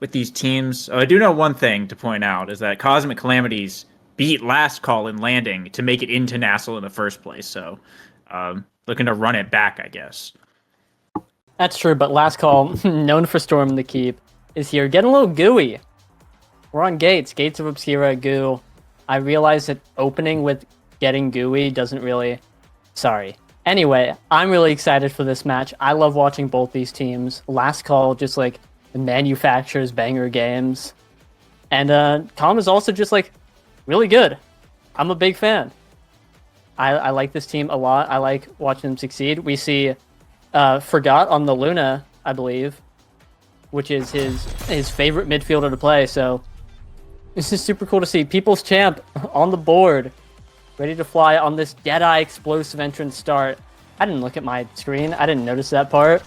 with these teams. I do know one thing to point out is that Cosmic Calamities beat Last Call in landing to make it into NASL in the first place. So looking to run it back, I guess. That's true, but Last Call, known for storming the keep, is here. Getting a little gooey. We're on Gates. Gates of Obscura, goo. I realize that opening with getting gooey doesn't really... Sorry. Anyway, I'm really excited for this match. I love watching both these teams. Last Call just, like, manufactures banger games. And Calm is also just, like, really good. I'm a big fan. I like this team a lot. I like watching them succeed. We see Forgot on the Luna, I believe, which is his favorite midfielder to play. So this is super cool to see. People's Champ on the board, ready to fly on this Deadeye explosive entrance start. I didn't look at my screen. I didn't notice that part.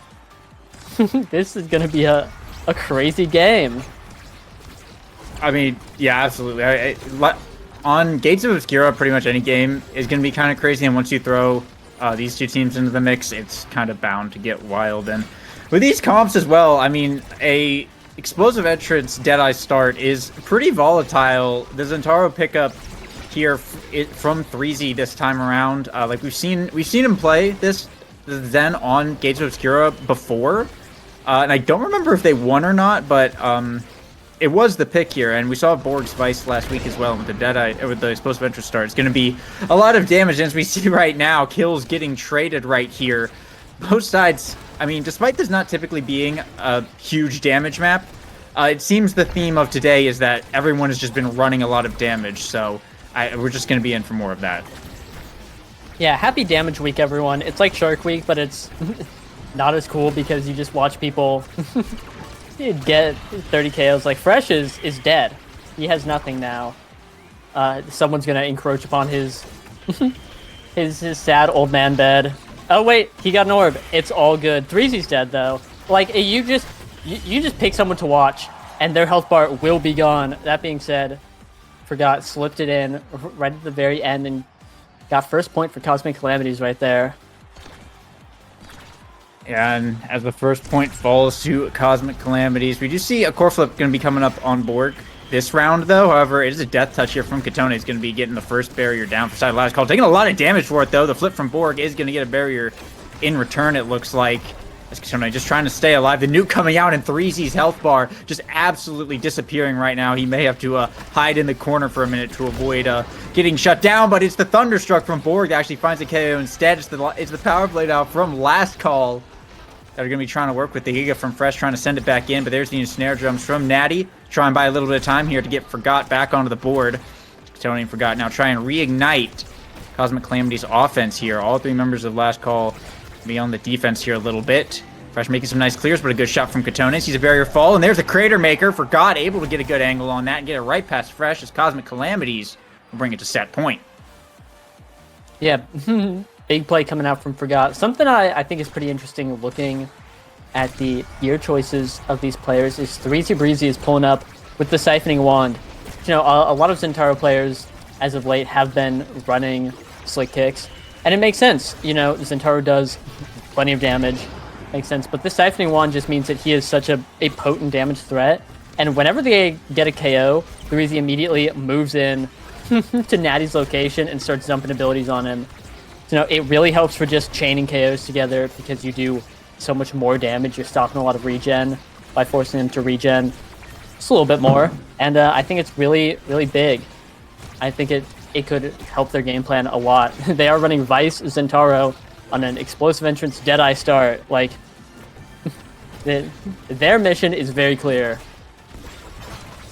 This is going to be a crazy game. I mean, yeah, absolutely. On Gates of Obscura, pretty much any game is going to be kind of crazy, and once you throw these two teams into the mix, it's kind of bound to get wild. And with these comps as well, I mean, a explosive entrance Deadeye start is pretty volatile. The Zentaro pickup here from 3Z this time around, like we've seen him play this Zen on Gates of Obscura before, and I don't remember if they won or not, but it was the pick here, and we saw Borg's Vice last week as well with the Deadeye, with the explosive entrance start. It's going to be a lot of damage, as we see right now. Kills getting traded right here. Both sides, I mean, despite this not typically being a huge damage map, it seems the theme of today is that everyone has just been running a lot of damage, so we're just going to be in for more of that. Yeah, happy damage week, everyone. It's like Shark Week, but it's not as cool because you just watch people get 30 KOs. Like Fresh is dead. He has nothing now. Someone's gonna encroach upon his his sad old man bed. Oh wait, he got an orb. It's all good. 3Z's dead though. Like you just pick someone to watch, and their health bar will be gone. That being said, Forgot slipped it in right at the very end and got first point for Cosmic Calamities right there. And as the first point falls to Cosmic Calamities, we do see a core flip going to be coming up on Borg this round, though. However, it is a death touch here from Katone. He's going to be getting the first barrier down for side Last Call. Taking a lot of damage for it, though. The flip from Borg is going to get a barrier in return, it looks like. As Katone just trying to stay alive. The nuke coming out, and 3Z's health bar just absolutely disappearing right now. He may have to hide in the corner for a minute to avoid getting shut down, but it's the Thunderstruck from Borg that actually finds a KO instead. It's the Power Blade out from Last Call that are going to be trying to work with the Giga from Fresh, trying to send it back in, but there's the snare drums from Nattty, trying to buy a little bit of time here to get Forgot back onto the board. Tony and Forgot now try and reignite Cosmic Calamity's offense here. All three members of Last Call be on the defense here a little bit. Fresh making some nice clears, but a good shot from Katone. Sees a barrier fall, and there's the Crater Maker. Forgot able to get a good angle on that and get it right past Fresh as Cosmic Calamities will bring it to set point. Yeah, big play coming out from Forgot. Something I think is pretty interesting looking at the gear choices of these players is 3Z Breezy is pulling up with the Siphoning Wand. You know, a lot of Zentaro players as of late have been running slick kicks, and it makes sense. You know, Zentaro does plenty of damage, makes sense, but this Siphoning Wand just means that he is such a potent damage threat, and whenever they get a KO, 3Z immediately moves in to Natty's location and starts dumping abilities on him. You know, it really helps for just chaining KOs together because you do so much more damage. You're stopping a lot of regen by forcing them to regen just a little bit more. And I think it's really, really big. I think it could help their game plan a lot. They are running Vice Zentaro on an explosive entrance Deadeye start. Like, their mission is very clear.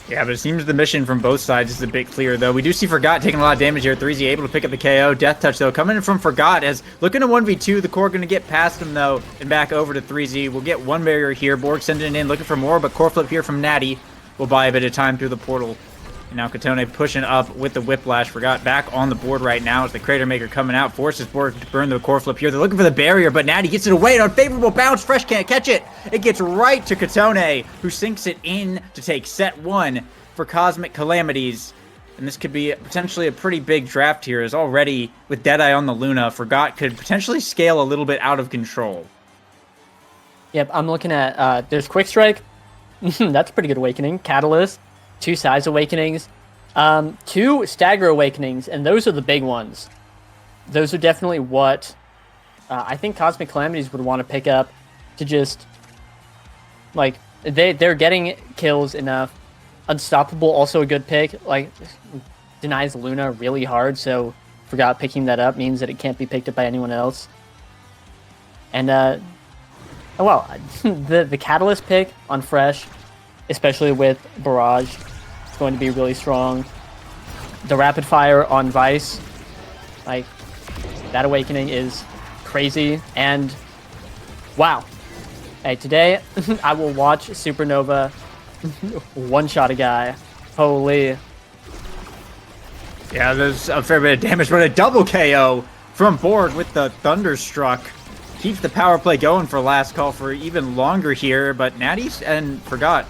Yeah, but it seems the mission from both sides is a bit clear, though. We do see Forgot taking a lot of damage here. 3Z able to pick up the KO. Death Touch, though, coming in from Forgot as looking to 1v2. The core going to get past him, though, and back over to 3Z. We'll get one barrier here. Borg sending it in, looking for more, but core flip here from Nattty will buy a bit of time through the portal. And now Katone pushing up with the Whiplash. Forgot back on the board right now as the Crater Maker coming out. Forces Borg to burn the core flip here. They're looking for the barrier, but Nattty gets it away. An unfavorable bounce. Fresh can't catch it. It gets right to Katone, who sinks it in to take set one for Cosmic Calamities. And this could be potentially a pretty big draft here, as already with Deadeye on the Luna, Forgot could potentially scale a little bit out of control. Yep, I'm looking at, there's Quick Strike, That's a pretty good awakening. Catalyst, 2 size awakenings, 2 stagger awakenings, and those are the big ones. Those are definitely what I think Cosmic Calamities would want to pick up to just, like, they're getting kills enough. Unstoppable, also a good pick. Like, denies Luna really hard, so Forgot picking that up means that it can't be picked up by anyone else. And, the Catalyst pick on Fresh, especially with Barrage, is going to be really strong. The Rapid Fire on Vice, like, that awakening is crazy. And, wow. Hey, today, I will watch Supernova one-shot a guy. Holy. Yeah, there's a fair bit of damage, but a double KO from Borg with the Thunderstruck keeps the power play going for last call for even longer here. But Nattty and Forgot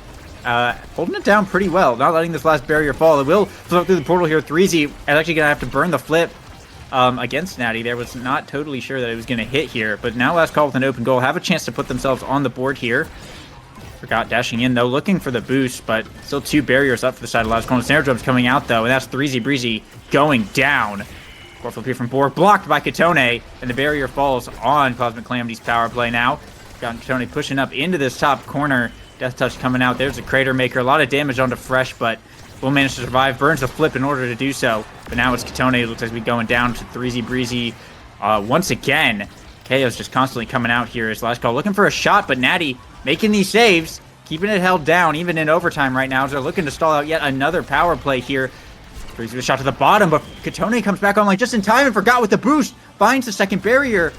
holding it down pretty well, not letting this last barrier fall. It will float through the portal here. 3Z actually going to have to burn the flip against Nattty. There was not totally sure that it was going to hit here, but now last call with an open goal, have a chance to put themselves on the board here. Forgot dashing in though, looking for the boost, but still 2 barriers up for the side of last call. Snare drum's coming out though, and that's 3Z Breezy going down. Core flip here from Borg, blocked by Katone, and the barrier falls on Cosmic Calamity's power play now. Got Katone pushing up into this top corner. Death Touch coming out. There's a Crater Maker. A lot of damage onto Fresh, but will manage to survive. Burns a flip in order to do so. But now it's Katone. It looks like we're going down to 3Z Breezy once again. KO's just constantly coming out here as last call. Looking for a shot, but Nattty making these saves. Keeping it held down, even in overtime right now, as they're looking to stall out yet another power play here. Breezy with a shot to the bottom, but Katone comes back on like just in time and Forgot with the boost. Finds the second barrier.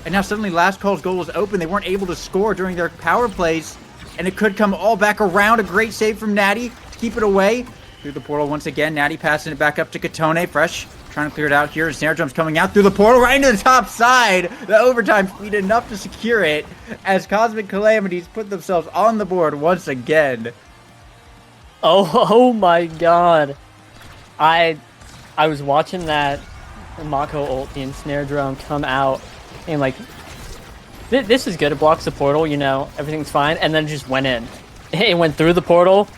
And now suddenly last call's goal is open. They weren't able to score during their power plays. And it could come all back around. A great save from Nattty to keep it away. Through the portal once again. Nattty passing it back up to Katone. Fresh trying to clear it out here. And Snare Drum's coming out through the portal right into the top side. The overtime speed enough to secure it as Cosmic Calamities put themselves on the board once again. Oh my god. I was watching that Mako ult and Snare Drum come out and like, this is good. It blocks the portal, you know, everything's fine. And then it just went in. It went through the portal.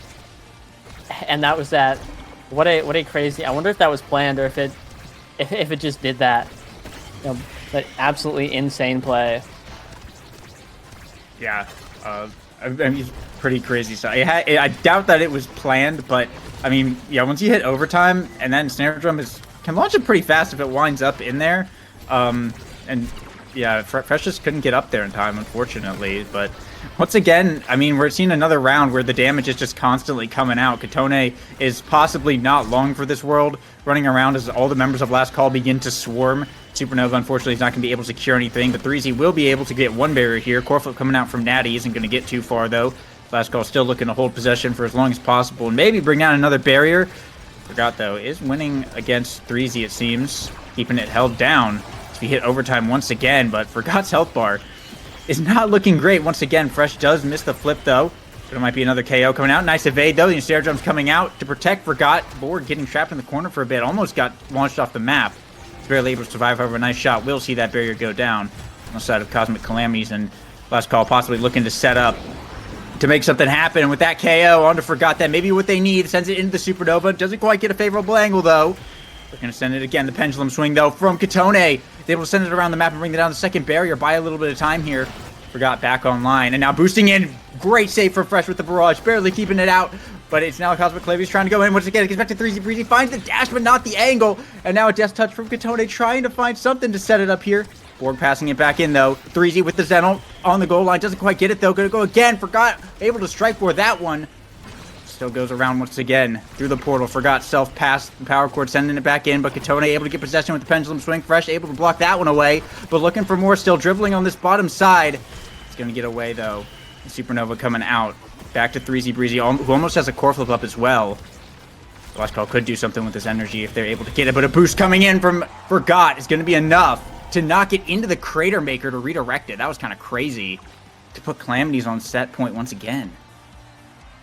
And that was that. What a crazy. I wonder if that was planned or if it just did that. You know, but absolutely insane play. Yeah, I mean, pretty crazy stuff. I doubt that it was planned, but I mean, yeah, once you hit overtime, and then Snare Drum can launch it pretty fast if it winds up in there. And yeah, Fresh just couldn't get up there in time, unfortunately. But once again, I mean, we're seeing another round where the damage is just constantly coming out. Katone is possibly not long for this world, running around as all the members of Last Call begin to swarm. Supernova, unfortunately, is not going to be able to secure anything, but 3Z will be able to get 1 barrier here. Core flip coming out from Nattty isn't going to get too far, though. Last Call still looking to hold possession for as long as possible and maybe bring down another barrier. Forgot, though, is winning against 3Z, it seems, keeping it held down. If he hit overtime once again, but Forgot's health bar is not looking great. Once again, Fresh does miss the flip, though. There might be another KO coming out. Nice evade, though. The Snare Drum's coming out to protect Forgot. Borg getting trapped in the corner for a bit. Almost got launched off the map. He's barely able to survive, however, a nice shot. Will see that barrier go down on the side of Cosmic Calamities, and Last Call possibly looking to set up to make something happen. And with that KO onto Forgot, that maybe what they need. Sends it into the Supernova. Doesn't quite get a favorable angle, though. They're going to send it again. The pendulum swing, though, from Katone. They're able to send it around the map and bring it down the second barrier. Buy a little bit of time here. Forgot back online. And now boosting in. Great save for Fresh with the barrage. Barely keeping it out. But it's now Cosmic Calamities trying to go in. Once again, it gets back to 3Z Breezy. Finds the dash, but not the angle. And now a Death Touch from Katone trying to find something to set it up here. Borg passing it back in, though. 3Z with the Zenol on the goal line. Doesn't quite get it, though. Gonna go again. Forgot able to strike for that one. Still goes around once again through the portal. Forgot self-pass the power cord, sending it back in, but Katone able to get possession with the pendulum swing. Fresh able to block that one away, but looking for more still, dribbling on this bottom side. It's going to get away, though. The Supernova coming out. Back to 3Z Breezy, who almost has a core flip up as well. Last Call could do something with this energy if they're able to get it, but a boost coming in from Forgot is going to be enough to knock it into the Crater Maker to redirect it. That was kind of crazy to put Calamities on set point once again.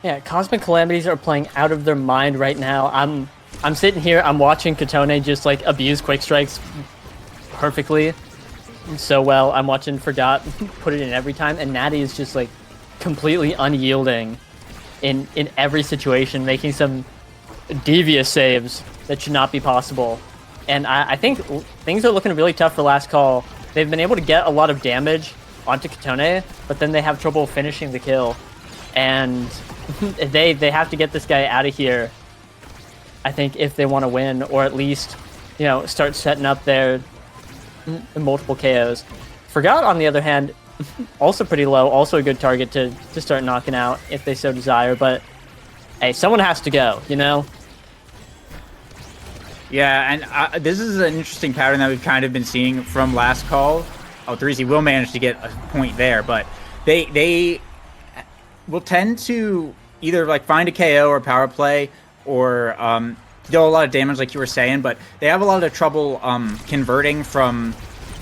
Yeah, Cosmic Calamities are playing out of their mind right now. I'm sitting here, I'm watching Katone just like abuse quick strikes perfectly so well. I'm watching Forgot put it in every time, and Nattty is just like completely unyielding in every situation, making some devious saves that should not be possible. And I think things are looking really tough for Last Call. They've been able to get a lot of damage onto Katone, but then they have trouble finishing the kill. And they have to get this guy out of here, I think, if they want to win, or at least, you know, start setting up their multiple KOs. Forgot, on the other hand, also pretty low, also a good target to start knocking out if they so desire, but hey, someone has to go, you know? Yeah, and this is an interesting pattern that we've kind of been seeing from Last Call. Oh, 3Z will manage to get a point there, but they will tend to either like find a KO or power play or deal a lot of damage like you were saying, but they have a lot of trouble converting from,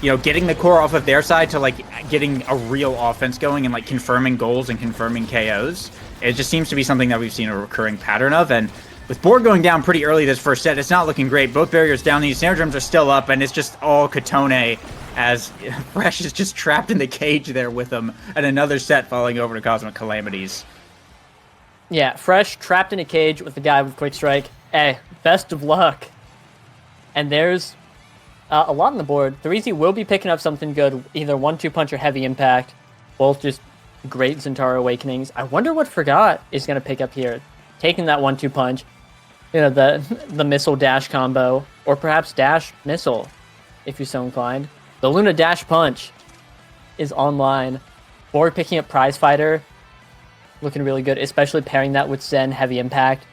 you know, getting the core off of their side to like getting a real offense going and like confirming goals and confirming KOs. It just seems to be something that we've seen a recurring pattern of, and with Borg going down pretty early this first set, it's not looking great. Both barriers down, these snare drums are still up, and it's just all Katone as Fresh is just trapped in the cage there with him, and another set falling over to Cosmic Calamities. Yeah, Fresh trapped in a cage with the guy with Quick Strike. Hey, best of luck. And there's a lot on the board. 3Z will be picking up something good, either 1-2 punch or heavy impact. Both just great Zentaro Awakenings. I wonder what Forgot is going to pick up here. Taking that 1-2 punch, you know, the missile dash combo, or perhaps dash missile, if you're so inclined. The Luna dash punch is online. Borg picking up Prize Fighter, looking really good, especially pairing that with Zen heavy impact.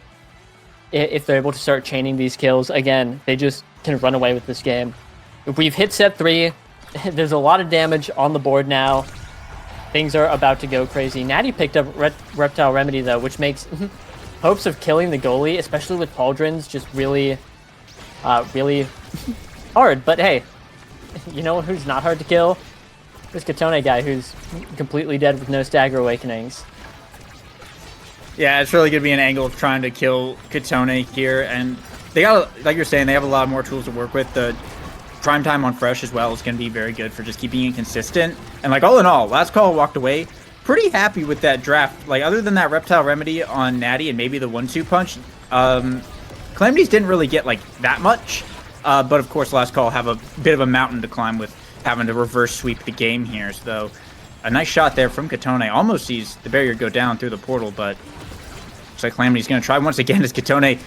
If they're able to start chaining these kills, again, they just can run away with this game. We've hit set 3. There's a lot of damage on the board now. Things are about to go crazy. Nattty picked up Reptile Remedy, though, which makes hopes of killing the goalie, especially with Pauldrons, just really, really hard. But hey, you know who's not hard to kill? This Katone guy who's completely dead with no Stagger Awakenings. Yeah, it's really going to be an angle of trying to kill Katone here, and they got, like you're saying, they have a lot more tools to work with. The prime time on Fresh as well is going to be very good for just keeping it consistent. And like all in all, Last Call walked away pretty happy with that draft. Like other than that Reptile Remedy on Nattty and maybe the 1-2 punch, Calamities didn't really get like that much. But of course, Last Call have a bit of a mountain to climb with having to reverse sweep the game here. So a nice shot there from Katone. Almost sees the barrier go down through the portal, but looks like Calamity's going to try once again as Katone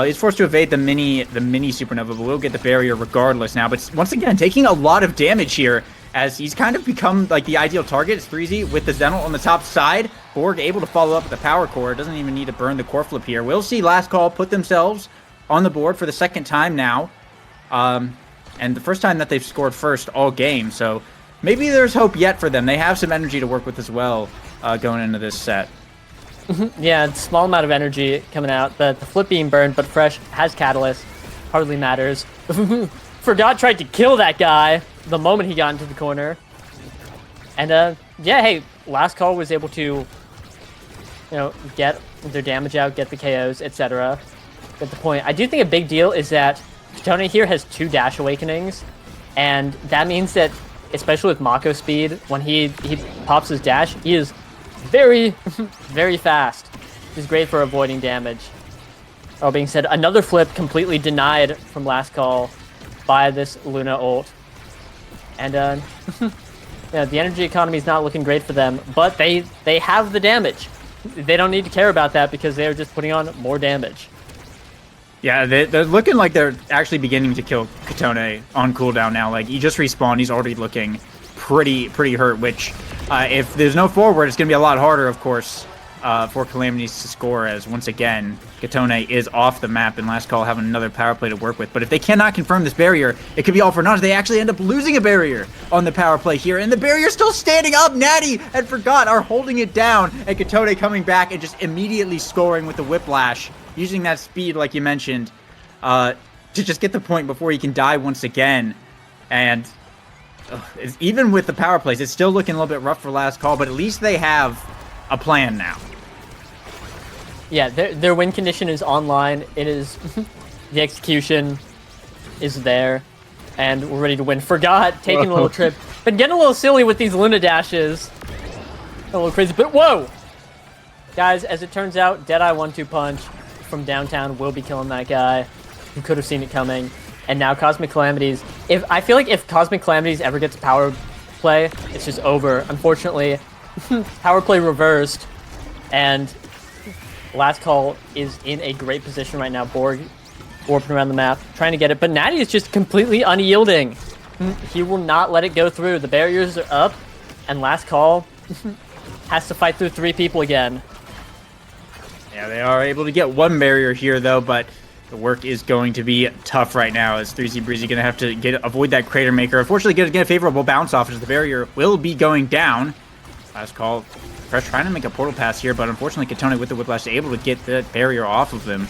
is forced to evade the mini supernova, but will get the barrier regardless now. But once again, taking a lot of damage here as he's kind of become like the ideal target. It's 3Z with the Zenal on the top side. Borg able to follow up with the power core. Doesn't even need to burn the core flip here. We'll see Last Call put themselves on the board for the second time now. And the first time that they've scored first all game. So maybe there's hope yet for them. They have some energy to work with as well going into this set. Yeah, it's a small amount of energy coming out. The flip being burned, but Fresh has Catalyst. Hardly matters. Forgot tried to kill that guy the moment he got into the corner. And yeah, hey, Last Call was able to, you know, get their damage out, get the KOs, etc. Get the point. I do think a big deal is that Katone here has 2 Dash Awakenings, and that means that, especially with Mako speed, when he pops his dash, he is very, very fast. He's great for avoiding damage. All being said, another flip completely denied from Last Call by this Luna ult. And yeah, the energy economy is not looking great for them, but they have the damage. They don't need to care about that because they are just putting on more damage. Yeah, they're looking like they're actually beginning to kill Katone on cooldown now. Like, he just respawned. He's already looking pretty hurt, which if there's no forward, it's going to be a lot harder, of course, for Calamities to score, as once again, Katone is off the map and Last Call having another power play to work with. But if they cannot confirm this barrier, it could be all for naught. They actually end up losing a barrier on the power play here, and the barrier's still standing up. Nattty and Forgot are holding it down, and Katone coming back and just immediately scoring with the Whiplash, using that speed, like you mentioned, to just get the point before he can die once again. And even with the power plays, it's still looking a little bit rough for Last Call, but at least they have a plan now. Yeah, their win condition is online. It is the execution is there, and we're ready to win. Forgot taking a little trip, but getting a little silly with these Luna dashes. A little crazy, but whoa! Guys, as it turns out, Deadeye 1-2 punch from downtown will be killing that guy. You could have seen it coming. And now Cosmic Calamities. I feel like if Cosmic Calamities ever gets power play, it's just over. Unfortunately, power play reversed. And Last Call is in a great position right now. Borg warping around the map, trying to get it. But Nattty is just completely unyielding. He will not let it go through. The barriers are up. And Last Call has to fight through 3 people again. Yeah, they are able to get 1 barrier here, though, but the work is going to be tough right now as 3Z Breezy going to have to avoid that Crater Maker. Unfortunately, going to get a favorable bounce off as the barrier will be going down. Last Call, Fresh trying to make a portal pass here, but unfortunately, Katone with the Whiplash able to get the barrier off of him.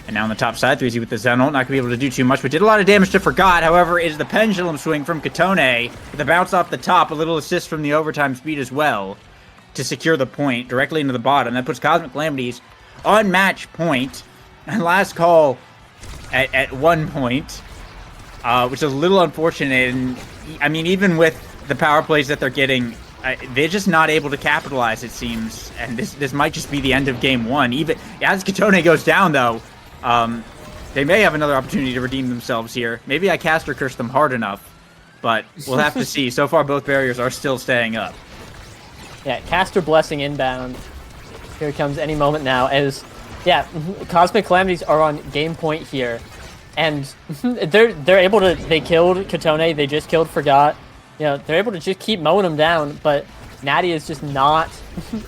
And now on the top side, 3Z with the Zen ult, not going to be able to do too much, but did a lot of damage to Forgot. However, it is the pendulum swing from Katone with the bounce off the top, a little assist from the overtime speed as well to secure the point directly into the bottom. That puts Cosmic Calamities on match point. And Last Call at 1 point, which is a little unfortunate. And I mean, even with the power plays that they're getting, they're just not able to capitalize, it seems. And this might just be the end of game 1. Even as Katone goes down, though, they may have another opportunity to redeem themselves here. Maybe I caster curse them hard enough, but we'll have to see. So far, both barriers are still staying up. Yeah, caster blessing inbound. Here it comes any moment now as, yeah, Cosmic Calamities are on game point here. And they're able to, they killed Katone, they just killed Forgot. You know, they're able to just keep mowing them down, but Nattty is just not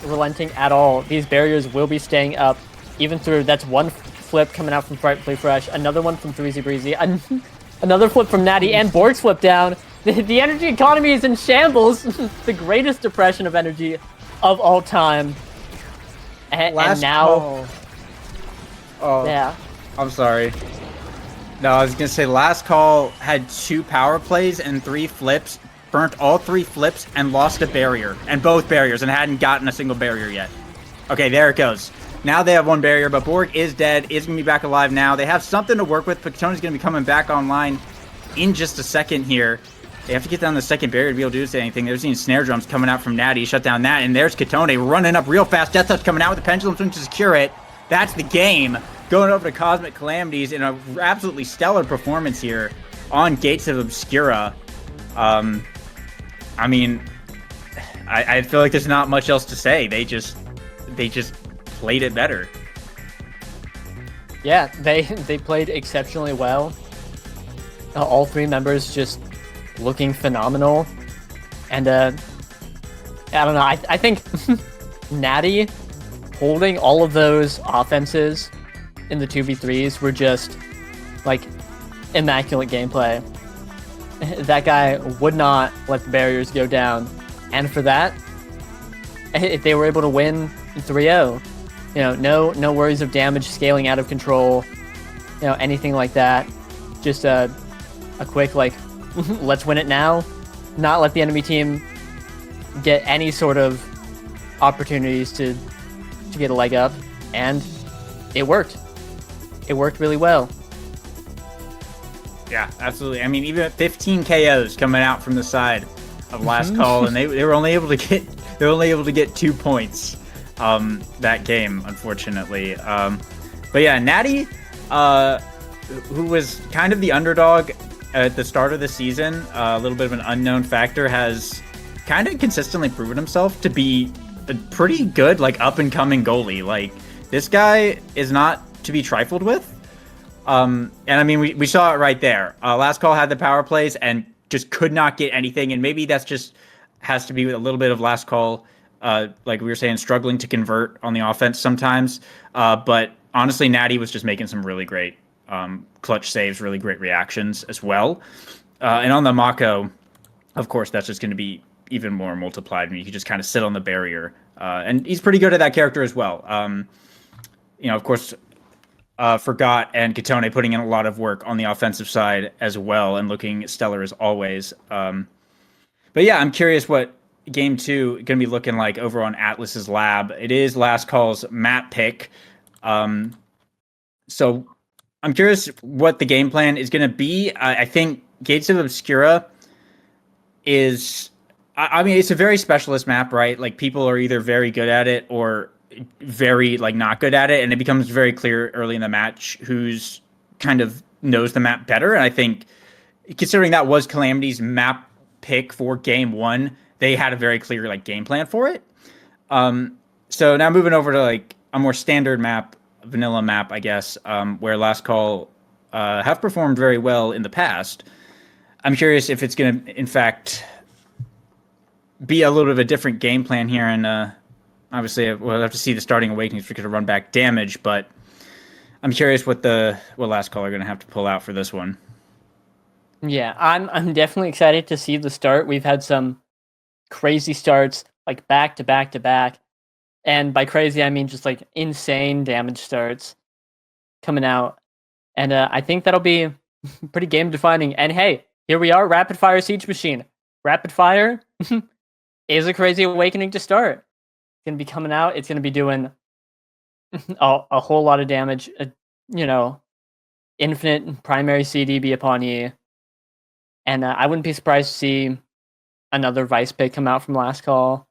relenting at all. These barriers will be staying up, even through, that's 1 flip coming out from Frightfully Fresh, another one from 3Z Breezy, another flip from Nattty, and Borg's flip down. The energy economy is in shambles. The greatest depression of energy of all time. And now... Oh, yeah. I'm sorry. No, I was going to say Last Call had 2 power plays and 3 flips, burnt all 3 flips, and lost a barrier. And both barriers, and hadn't gotten a single barrier yet. Okay, there it goes. Now they have 1 barrier, but Borg is dead, is going to be back alive now. They have something to work with, but Katone's going to be coming back online in just a second here. They have to get down the second barrier to be able to do anything. They're seeing snare drums coming out from Nattty, shut down that, and there's Katone running up real fast. Death Touch coming out with the pendulum swing to secure it. That's the game. Going over to Cosmic Calamities in an absolutely stellar performance here on Gates of Obscura. I mean, I feel like there's not much else to say. They just played it better. Yeah, they played exceptionally well. All 3 members just looking phenomenal. And I don't know, I think Nattty holding all of those offenses in the 2v3s were just like immaculate gameplay. That guy would not let the barriers go down, and for that, if they were able to win 3-0, you know, no worries of damage scaling out of control, you know, anything like that. Just a quick like let's win it now, not let the enemy team get any sort of opportunities to get a leg up, and it worked. It worked really well. Yeah, absolutely. I mean, even at 15 KOs coming out from the side of Last Call, and they were only able to get 2 points that game, unfortunately. But yeah, Nattty, who was kind of the underdog at the start of the season, a little bit of an unknown factor, has kind of consistently proven himself to be a pretty good, like, up-and-coming goalie. Like, this guy is not to be trifled with. And I mean, we saw it right there. Last Call had the power plays and just could not get anything. And maybe that's just has to be with a little bit of Last Call, like we were saying, struggling to convert on the offense sometimes. But honestly, Nattty was just making some really great clutch saves, really great reactions as well. And on the Mako, of course, that's just going to be even more multiplied. I mean, you can just kind of sit on the barrier. And he's pretty good at that character as well. You know, of course, Forgot and Katone putting in a lot of work on the offensive side as well and looking stellar as always. But yeah, I'm curious what Game 2 going to be looking like over on Atlas's lab. It is Last Call's map pick. So I'm curious what the game plan is going to be. I think Gates of Obscura is... I mean, it's a very specialist map, right? Like, people are either very good at it or very like not good at it, and it becomes very clear early in the match who's kind of knows the map better. And I think considering that was Calamity's map pick for game one, they had a very clear like game plan for it. So now moving over to like a more standard map, vanilla map, I guess, where Last Call have performed very well in the past. I'm curious if it's going to, in fact, be a little bit of a different game plan here. And obviously, we'll have to see the starting Awakenings if we're going to run back damage. But I'm curious what Last Call are going to have to pull out for this one. Yeah, I'm definitely excited to see the start. We've had some crazy starts, like back to back to back. And by crazy, I mean just like insane damage starts coming out. And I think that'll be pretty game defining. And hey, here we are, Rapid Fire Siege Machine. Rapid Fire is a crazy awakening to start. It's going to be coming out. It's going to be doing a whole lot of damage. Infinite primary CDB upon you. And I wouldn't be surprised to see another Vice pick come out from Last Call.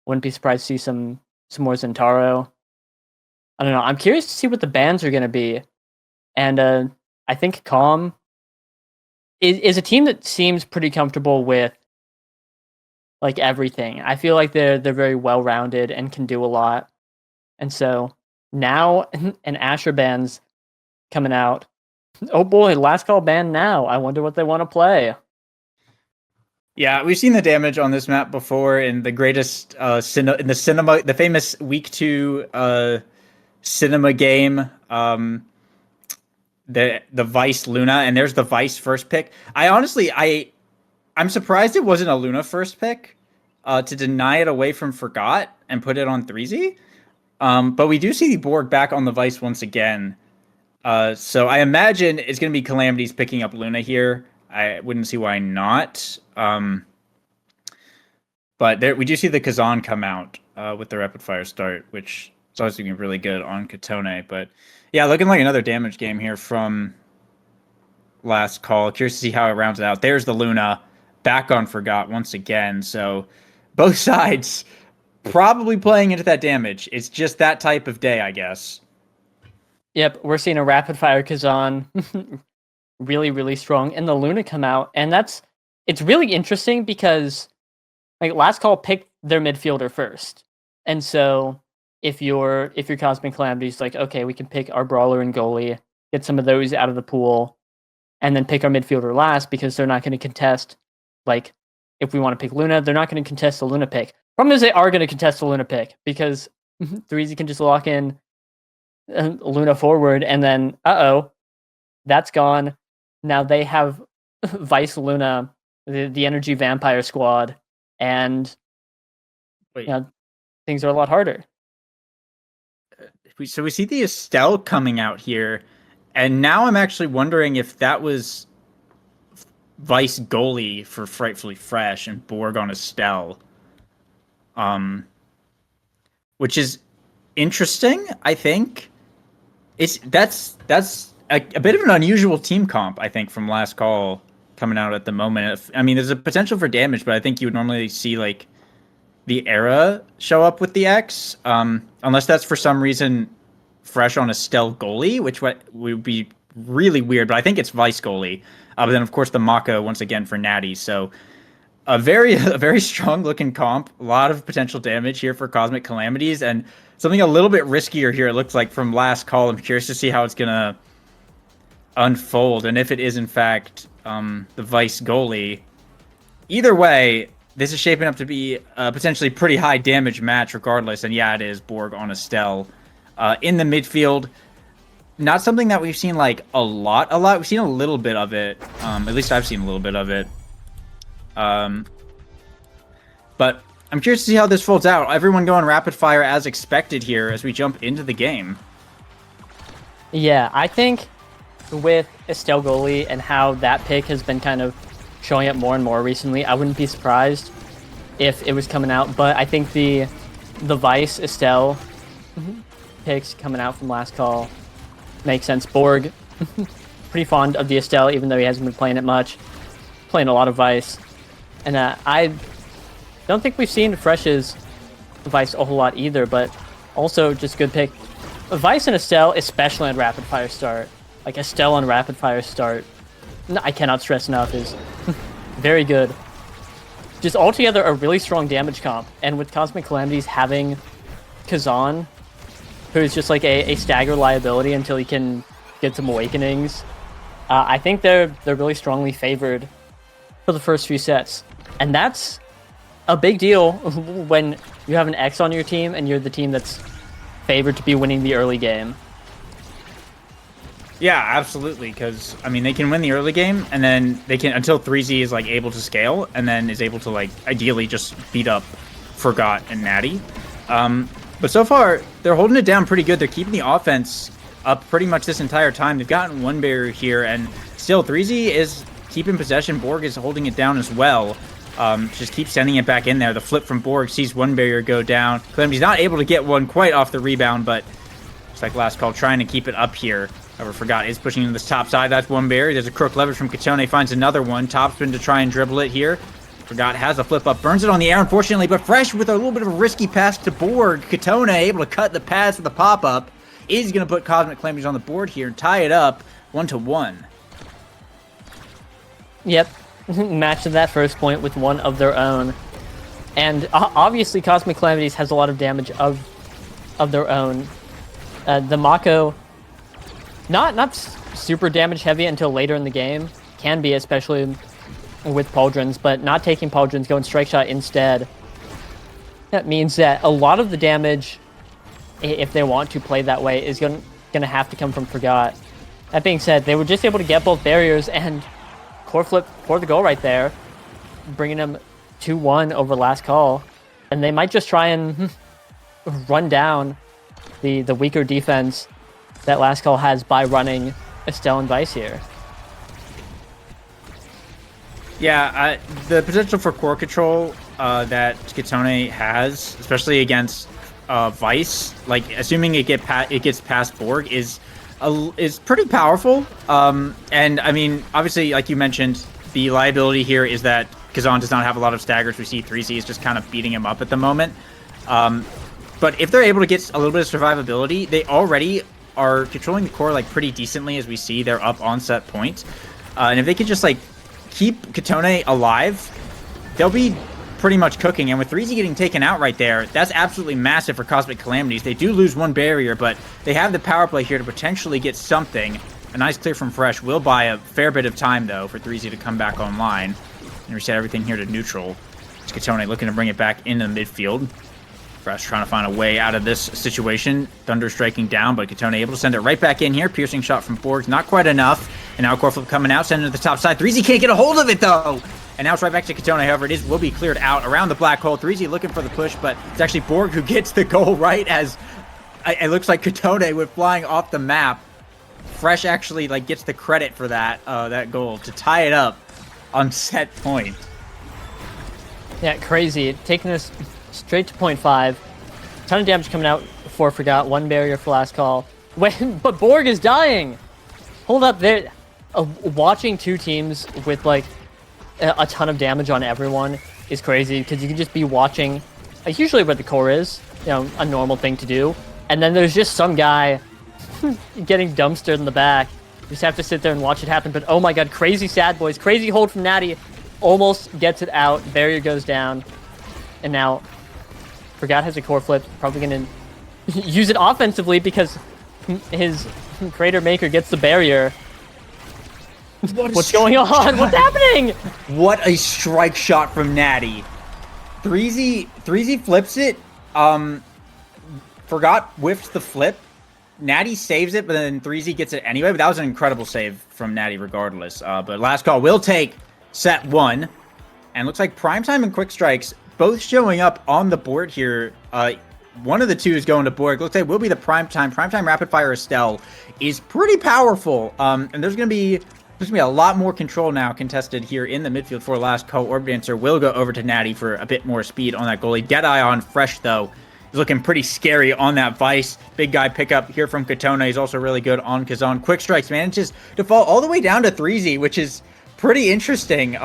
Wouldn't be surprised to see some more Zentaro. I don't know. I'm curious to see what the bans are going to be. And I think Calm is a team that seems pretty comfortable with like everything. I feel like they're very well-rounded and can do a lot. And so now an Asher ban's coming out. Oh boy, Last Call ban now. I wonder what they want to play. Yeah, we've seen the damage on this map before in the greatest in the cinema, the famous week 2 cinema game, the Vice Luna, and there's the Vice first pick. I'm surprised it wasn't a Luna first pick to deny it away from Forgot and put it on 3Z. But we do see the Borg back on the Vice once again. So I imagine it's going to be Calamities picking up Luna here. I wouldn't see why not. But we do see the Kazan come out with the rapid fire start, which is obviously going to be really good on Katone. But yeah, looking like another damage game here from Last Call. Curious to see how it rounds it out. There's the Luna back on Forgot once again. So both sides probably playing into that damage. It's just that type of day, I guess. Yep, we're seeing a rapid fire Kazan really, really strong, and the Luna come out, and it's really interesting because like Last Call picked their midfielder first, and so if your Cosmic Calamities like, okay, we can pick our brawler and goalie, get some of those out of the pool, and then pick our midfielder last because they're not going to contest. Like if we want to pick Luna, they're not going to contest the Luna pick. Problem is they are going to contest the Luna pick because 3Z can just lock in Luna forward, and then that's gone. Now they have Vice Luna, the Energy Vampire Squad, and things are a lot harder. So we see the Estelle coming out here, and now I'm actually wondering if that was Vice goalie for Frightfully Fresh and Borg on Estelle, which is interesting. I think that's a bit of an unusual team comp, I think, from Last Call coming out at the moment. I mean, there's a potential for damage, but I think you would normally see like the Era show up with the X, unless that's for some reason Fresh on Estelle goalie, which would be really weird. But I think it's Vice goalie. But then of course the Mako once again for Nattty. So a very strong looking comp. A lot of potential damage here for Cosmic Calamities, and something a little bit riskier here. It looks like from Last Call. I'm curious to see how it's gonna unfold, and if it is in fact the Vice goalie. Either way, this is shaping up to be a potentially pretty high damage match regardless. And yeah, it is Borg on Estelle in the midfield. Not something that we've seen like a lot. We've seen a little bit of it. At least I've seen a little bit of it. But I'm curious to see how this folds out. Everyone going rapid fire as expected here as we jump into the game. Yeah, I think with Estelle goalie and how that pick has been kind of showing up more and more recently, I wouldn't be surprised if it was coming out. But I think the Vice Estelle picks coming out from Last Call makes sense. Borg, pretty fond of the Estelle, even though he hasn't been playing it much. Playing a lot of Vice. And I don't think we've seen Fresh's Vice a whole lot either, but Also, just good pick. Vice and Estelle, especially on rapid fire start. Like Estelle on rapid fire start, I cannot stress enough, is very good. Just altogether a really strong damage comp. And with Cosmic Calamities having Kazan, who's just like a stagger liability until he can get some awakenings, I think they're really strongly favored for the first few sets. And that's a big deal when you have an X on your team and you're the team that's favored to be winning the early game. Yeah, absolutely. Because I mean, they can win the early game, and then they can until 3Z is like able to scale, and then is able to like ideally just beat up Forgot and Nattty. But so far, they're holding it down pretty good. They're keeping the offense up pretty much this entire time. They've gotten one barrier here, and still 3Z is keeping possession. Borg is holding it down as well. Just keep sending it back in there. The flip from Borg sees one barrier go down. Calamity's not able to get one quite off the rebound, but it's like last call, trying to keep it up here. However, Forgot is pushing to this top side. That's one barrier. There's a crook leverage from Katone. Finds another one. Topspin to try and dribble it here. Forgot has a flip up. Burns it on the air, unfortunately, but Fresh with a little bit of a risky pass to Borg. Katone able to cut the pass with a pop-up. Is going to put Cosmic Calamities on the board here and tie it up 1-1. Yep. Matching that first point with one of their own. And obviously Cosmic Calamities has a lot of damage of their own. The Mako, not super damage heavy until later in the game. Can be, especially with Pauldrons, but not taking Pauldrons, going Strike Shot instead. That means that a lot of the damage, if they want to play that way, is going to have to come from Forgot. That being said, they were just able to get both barriers and core flip for the goal right there, bringing them 2-1 over last call. And they might just try and run down the weaker defense that last call has by running Estelle and Vice here. Yeah, the potential for core control that Katone has, especially against Vice, like assuming it gets past Borg, is pretty powerful. And I mean, obviously, like you mentioned, the liability here is that Kazan does not have a lot of staggers. We see 3Z is just kind of beating him up at the moment. But if they're able to get a little bit of survivability, they already are controlling the core like pretty decently, as we see they're up on set point. And if they could just like keep Katone alive, they'll be pretty much cooking. And with 3Z getting taken out right there, that's absolutely massive for Cosmic Calamities. They do lose one barrier, but they have the power play here to potentially get something. A nice clear from Fresh will buy a fair bit of time, though, for 3Z to come back online and reset everything here to neutral. It's Katone looking to bring it back into the midfield. Fresh trying to find a way out of this situation. Thunder striking down, but Katone able to send it right back in here. Piercing shot from Borg, not quite enough. And now core flip coming out, sending it to the top side. 3Z can't get a hold of it, though. And now it's right back to Katone. However, will be cleared out around the black hole. 3Z looking for the push, but it's actually Borg who gets the goal right as it looks like Katone went flying off the map. Fresh actually like gets the credit for that goal to tie it up on set point. Yeah, crazy. Taking this straight to 0.5. Ton of damage coming out for Forgot. One barrier for last call. But Borg is dying. Hold up there. Watching two teams with like a ton of damage on everyone is crazy, because you can just be watching, like usually where the core is, you know, a normal thing to do, and then there's just some guy getting dumpstered in the back. You just have to sit there and watch it happen. But oh my god, crazy sad boys, crazy hold from Nattty, almost gets it out, barrier goes down, and now Forgot has a core flip, probably gonna use it offensively because his Crater Maker gets the barrier. What's going on? What's happening? What a strike shot from Nattty. 3Z flips it. Forgot whiffs the flip. Nattty saves it, but then 3Z gets it anyway. But that was an incredible save from Nattty regardless. But last call will take set one. And looks like Primetime and Quick Strikes both showing up on the board here. One of the two is going to Borg. Looks like it will be the Primetime. Primetime Rapid Fire Estelle is pretty powerful. And there's going to be a lot more control now contested here in the midfield for last call. Orb Dancer will go over to Nattty for a bit more speed on that goalie. Deadeye on Fresh, though, is looking pretty scary on that Vice. Big guy pickup here from Katone. He's also really good on Kazan. Quick Strikes manages to fall all the way down to 3Z, which is pretty interesting.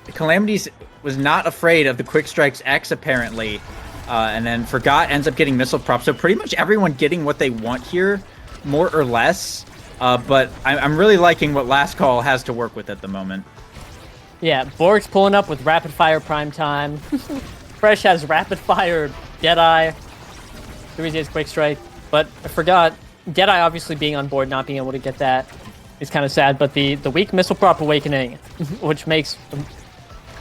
Calamities was not afraid of the Quick Strikes X, apparently. And then Forgot ends up getting missile prop. So pretty much everyone getting what they want here, more or less. But I'm really liking what Last Call has to work with at the moment. Yeah, Borg's pulling up with rapid fire prime time. Fresh has rapid fire Deadeye. Threezy has quick strike. But I forgot, Deadeye obviously being on board, not being able to get that is kind of sad. But the weak missile prop awakening, which makes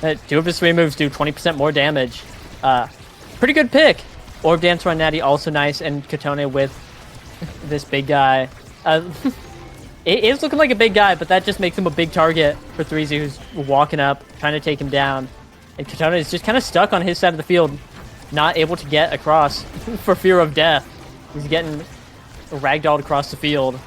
2 of his 3 moves do 20% more damage. Pretty good pick. Orb Dancer on Nattty also nice, and Katone with this big guy. It is looking like a big guy, but that just makes him a big target for Threezy, who's walking up, trying to take him down. And Katone is just kind of stuck on his side of the field, not able to get across for fear of death. He's getting ragdolled across the field.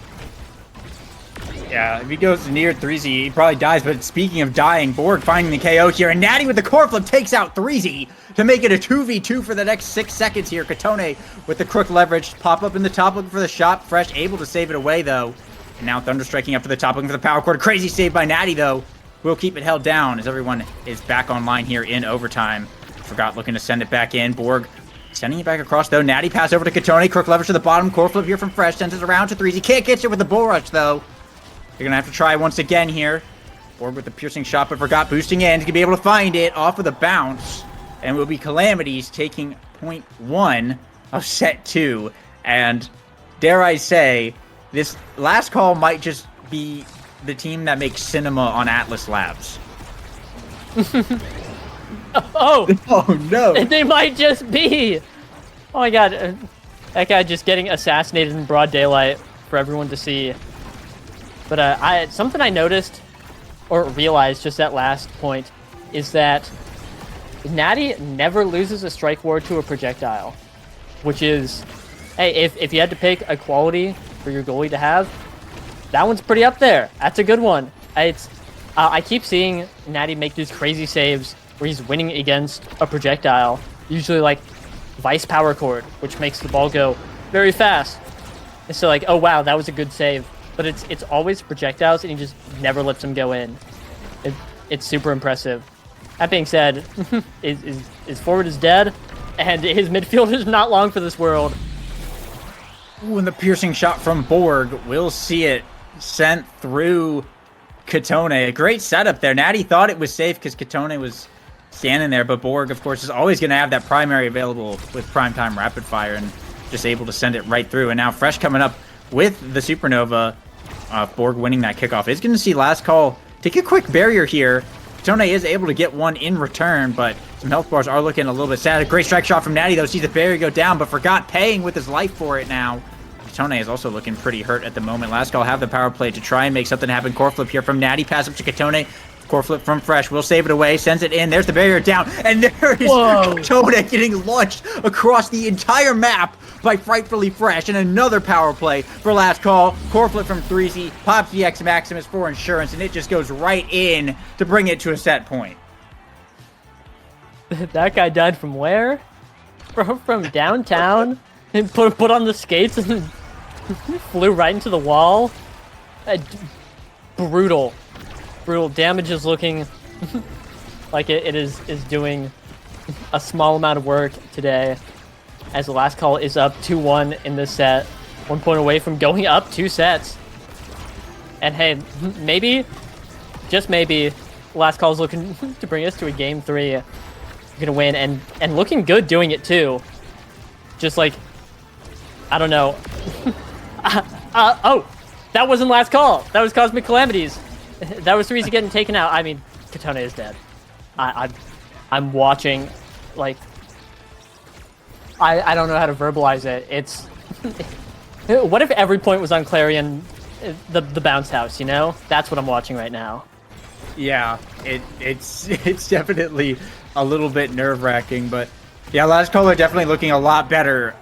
Yeah, if he goes near Threezy, he probably dies. But speaking of dying, Borg finding the KO here, and Nattty with the core flip takes out Threezy to make it a 2v2 for the next 6 seconds here. Katone with the crook leverage, pop up in the top looking for the shot. Fresh able to save it away though. And now Thunder striking up to the top looking for the power chord. Crazy save by Nattty though. We'll keep it held down as everyone is back online here in overtime. Forgot looking to send it back in. Borg sending it back across though. Nattty pass over to Katone. Crook leverage to the bottom. Core flip here from Fresh. Sends it around to Threezy. Can't catch it with the bull rush though. They're going to have to try once again here. Borg with the piercing shot, but Forgot boosting in. He's going to be able to find it off of the bounce. And will be Calamities taking point 1 of set 2. And dare I say, this Last Call might just be the team that makes cinema on Atlas Labs. Oh! Oh no! They might just be! Oh my god, that guy just getting assassinated in broad daylight for everyone to see. But something I noticed, or realized just at last point, is that Nattty never loses a strike ward to a projectile. Which is, hey, if you had to pick a quality for your goalie to have, that one's pretty up there. That's a good one. I keep seeing Nattty make these crazy saves where he's winning against a projectile. Usually like Vice Power Chord, which makes the ball go very fast. And so like, oh wow, that was a good save. But it's always projectiles, and he just never lets them go in. It's super impressive. That being said, his forward is dead, and his midfield is not long for this world. Ooh, and the piercing shot from Borg. We'll see it sent through Katone. A great setup there. Nattty thought it was safe because Katone was standing there, but Borg, of course, is always going to have that primary available with primetime rapid fire, and just able to send it right through. And now Fresh coming up with the Supernova. Borg winning that kickoff is going to see Last Call take a quick barrier here. Katone is able to get one in return, but some health bars are looking a little bit sad. A great strike shot from Nattty, though. Sees the barrier go down, but Forgot paying with his life for it now. Katone is also looking pretty hurt at the moment. Last Call have the power play to try and make something happen. Core flip here from Nattty. Pass up to Katone. Core flip from Fresh. Will save it away. Sends it in. There's the barrier down. And there is Katone getting launched across the entire map by Frightfully Fresh. And another power play for Last Call. Core flip from Threezy. Pops the X Maximus for insurance. And it just goes right in to bring it to a set point. That guy died from where? From downtown? And put on the skates and flew right into the wall? Brutal. Damage is looking like it is doing a small amount of work today, as the Last Call is up 2-1 in this set. 1 point away from going up 2 sets. And hey, maybe, just maybe, Last Call is looking to bring us to a game 3. We're gonna win, and looking good doing it too. Just like, I don't know. Oh, that wasn't Last Call. That was Cosmic Calamities. That was Threezy getting taken out. I mean, Katone is dead. I'm watching, like, I don't know how to verbalize it. It's, what if every point was on Clarion, the bounce house, you know? That's what I'm watching right now. Yeah, it's definitely a little bit nerve-wracking, but yeah, Last Call are definitely looking a lot better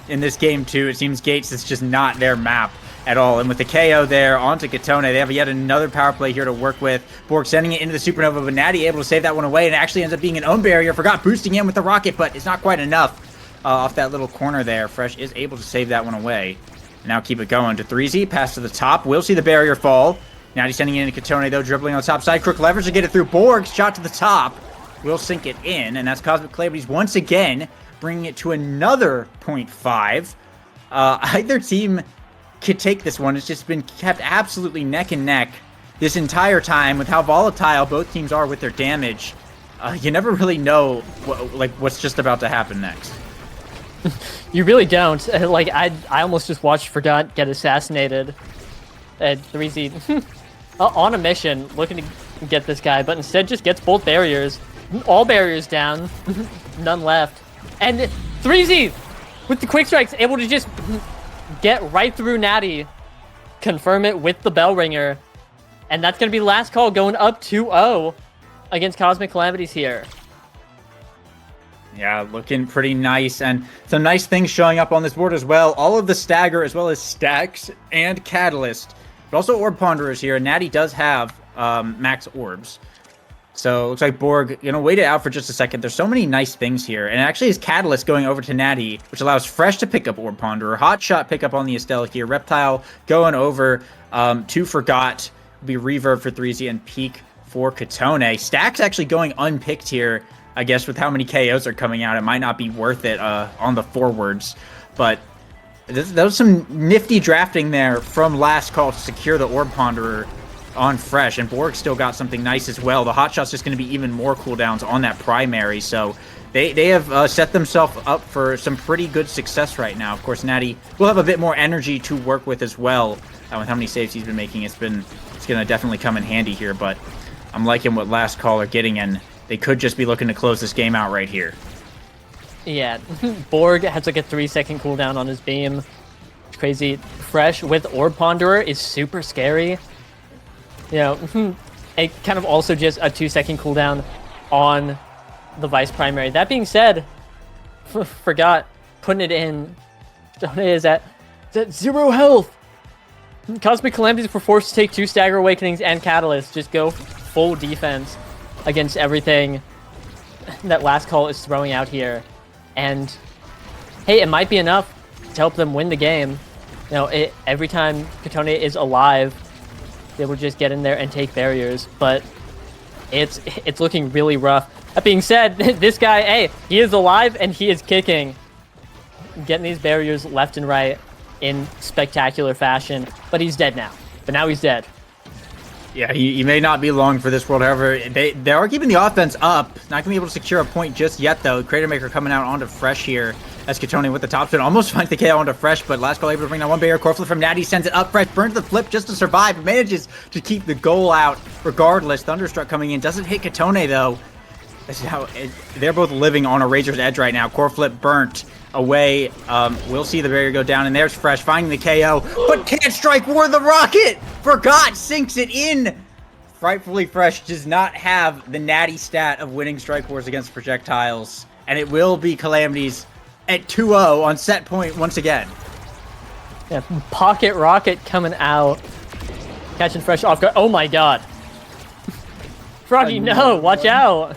in this game too. It seems Gates is just not their map at all. And with the KO there onto Katone, they have yet another power play here to work with. Borg sending it into the Supernova, but Nattty able to save that one away, and it actually ends up being an own barrier. Forgot boosting in with the rocket, but it's not quite enough off that little corner there. Fresh is able to save that one away. Now keep it going to Threezy, pass to the top. We'll see the barrier fall. Nattty sending it into Katone, though, dribbling on the top side. Crook leverage to get it through. Borg, shot to the top. Will sink it in, and that's Cosmic Calamities once again bringing it to another 0.5. Either team could take this one. It's just been kept absolutely neck and neck this entire time with how volatile both teams are with their damage. You never really know what's just about to happen next. You really don't. Like, I almost just watched Forgot get assassinated at 3Z on a mission, looking to get this guy, but instead just gets both barriers. All barriers down, none left. And 3Z, with the quick strikes, able to just get right through Nattty, confirm it with the bell ringer, and that's going to be last call going up 2-0 against Cosmic Calamities here. Yeah, looking pretty nice, and some nice things showing up on this board as well. All of the stagger, as well as stacks and catalyst, but also orb ponderers here. Nattty does have max orbs, so it looks like Borg, wait it out for just a second. There's so many nice things here, and actually his catalyst going over to Nattty, which allows Fresh to pick up orb ponderer, hot shot pick up on the Estelle here, Reptile going over to Forgot, will be reverb for 3Z and peak for Katone. Stacks actually going unpicked here. I guess with how many KOs are coming out, it might not be worth it on the forwards. But there was some nifty drafting there from last call to secure the Orb Ponderer on Fresh. And Borg still got something nice as well. The Hot Shot's just going to be even more cooldowns on that primary. So they have set themselves up for some pretty good success right now. Of course, Nattty will have a bit more energy to work with as well. With how many saves he's been making, it's going to definitely come in handy here. But I'm liking what last call are getting, and they could just be looking to close this game out right here. Yeah, Borg has like a 3-second cooldown on his beam. It's crazy. Fresh with Orb Ponderer is super scary. It kind of also just a 2-second cooldown on the Vice Primary. That being said, Forgot putting it in. Done is at 0 health. Cosmic Calamities were forced to take 2 Stagger Awakenings and Catalyst. Just go full defense against everything that last call is throwing out here. And hey, it might be enough to help them win the game. Every time Katone is alive, they will just get in there and take barriers, but it's looking really rough. That being said, this guy, hey, he is alive and he is kicking, getting these barriers left and right in spectacular fashion, but he's dead now. But now he's dead. Yeah, he may not be long for this world. However, they are keeping the offense up. Not going to be able to secure a point just yet, though. Crater Maker coming out onto Fresh here as Katone with the top spin. Almost finds the KO onto Fresh, but last call able to bring down one barrier. Core flip from Nattty sends it up. Fresh burns the flip just to survive, but manages to keep the goal out regardless. Thunderstruck coming in. Doesn't hit Katone, though. This is how they're both living on a razor's edge right now. Core flip burnt away. We'll see the barrier go down, and there's Fresh finding the KO, but can't strike War the Rocket. Forgot sinks it in. Frightfully Fresh does not have the Nattty stat of winning strike wars against projectiles, and it will be Calamities at 2-0 on set point once again. Yeah, Pocket Rocket coming out, catching Fresh off guard. Oh my god. Froggy, no, watch out.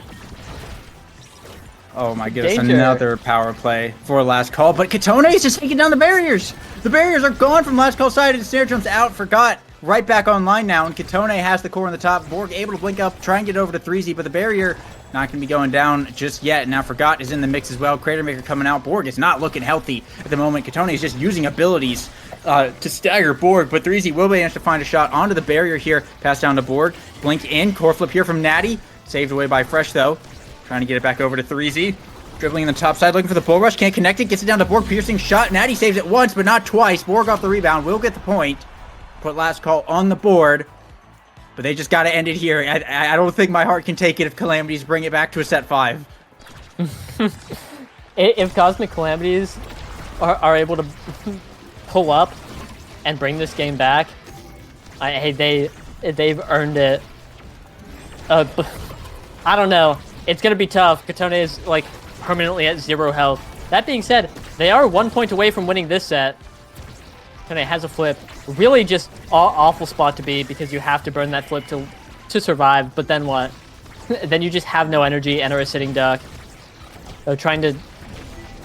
Oh my goodness, Danger. Another power play for last call, but Katone is just taking down the barriers. The barriers are gone from last call side, and Snare jumps out. Forgot right back online now, and Katone has the core on the top. Borg able to blink up, try and get over to 3Z, but the barrier not going to be going down just yet. Now Forgot is in the mix as well. Crater Maker coming out. Borg is not looking healthy at the moment. Katone is just using abilities to stagger Borg, but 3Z will manage to find a shot onto the barrier here. Pass down to Borg. Blink in. Core flip here from Nattty. Saved away by Fresh, though. Trying to get it back over to 3Z. Dribbling in the top side, looking for the bull rush. Can't connect it. Gets it down to Borg. Piercing shot. Nattty saves it once, but not twice. Borg off the rebound. Will get the point. Put last call on the board. But they just got to end it here. I don't think my heart can take it if Calamities bring it back to a set 5. If Cosmic Calamities are able to pull up and bring this game back, they've earned it. I don't know. It's going to be tough. Katone is like permanently at 0 health. That being said, they are 1 point away from winning this set. Katone has a flip. Really just awful spot to be because you have to burn that flip to survive. But then what? Then you just have no energy and are a sitting duck. So trying to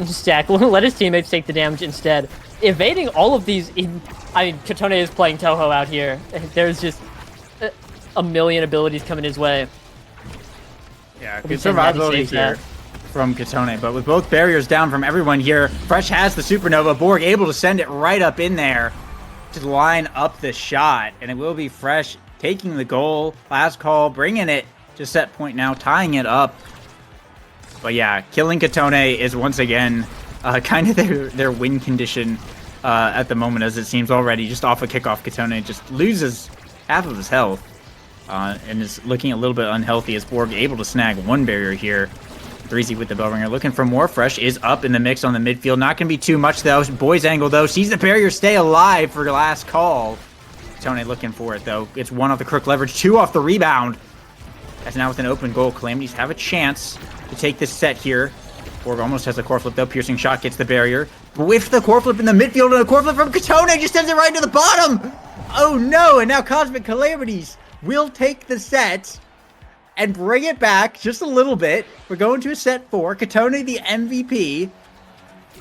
stack. Let his teammates take the damage instead. Evading all of these. Katone is playing Toho out here. There's just a million abilities coming his way. Yeah, good survivability here from Katone. But with both barriers down from everyone here, Fresh has the Supernova. Borg able to send it right up in there to line up the shot. And it will be Fresh taking the goal. Last call, bringing it to set point now, tying it up. But yeah, killing Katone is once again kind of their win condition at the moment, as it seems already. Just off a kickoff, Katone just loses half of his health and is looking a little bit unhealthy as Borg able to snag one barrier here. Breezy with the bell ringer, looking for more. Fresh is up in the mix on the midfield. Not going to be too much, though. Boys angle, though. Sees the barrier stay alive for the last call. Katone looking for it, though. Gets one off the crook leverage, two off the rebound. As now with an open goal, Calamities have a chance to take this set here. Borg almost has a core flip, though. Piercing shot gets the barrier. Whiff the core flip in the midfield, and a core flip from Katone just sends it right to the bottom. Oh, no. And now Cosmic Calamities will take the set and bring it back just a little bit. We're going to a set 4. Katone the MVP.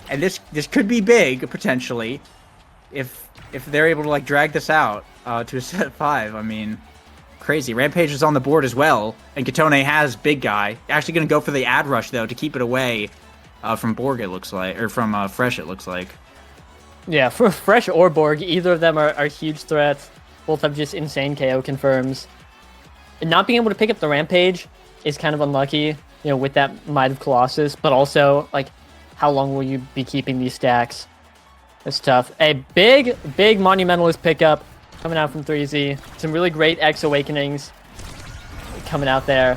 And this could be big, potentially, if they're able to, like, drag this out to a set 5. I mean, crazy. Rampage is on the board as well, and Katone has big guy. Actually going to go for the ad rush, though, to keep it away from Borg, it looks like. Or from Fresh, it looks like. Yeah, for Fresh or Borg, either of them are huge threats. Both have just insane KO confirms. And not being able to pick up the Rampage is kind of unlucky, with that Might of Colossus, but also, like, how long will you be keeping these stacks? It's tough. A big Monumentalist pickup coming out from 3Z. Some really great X Awakenings coming out there.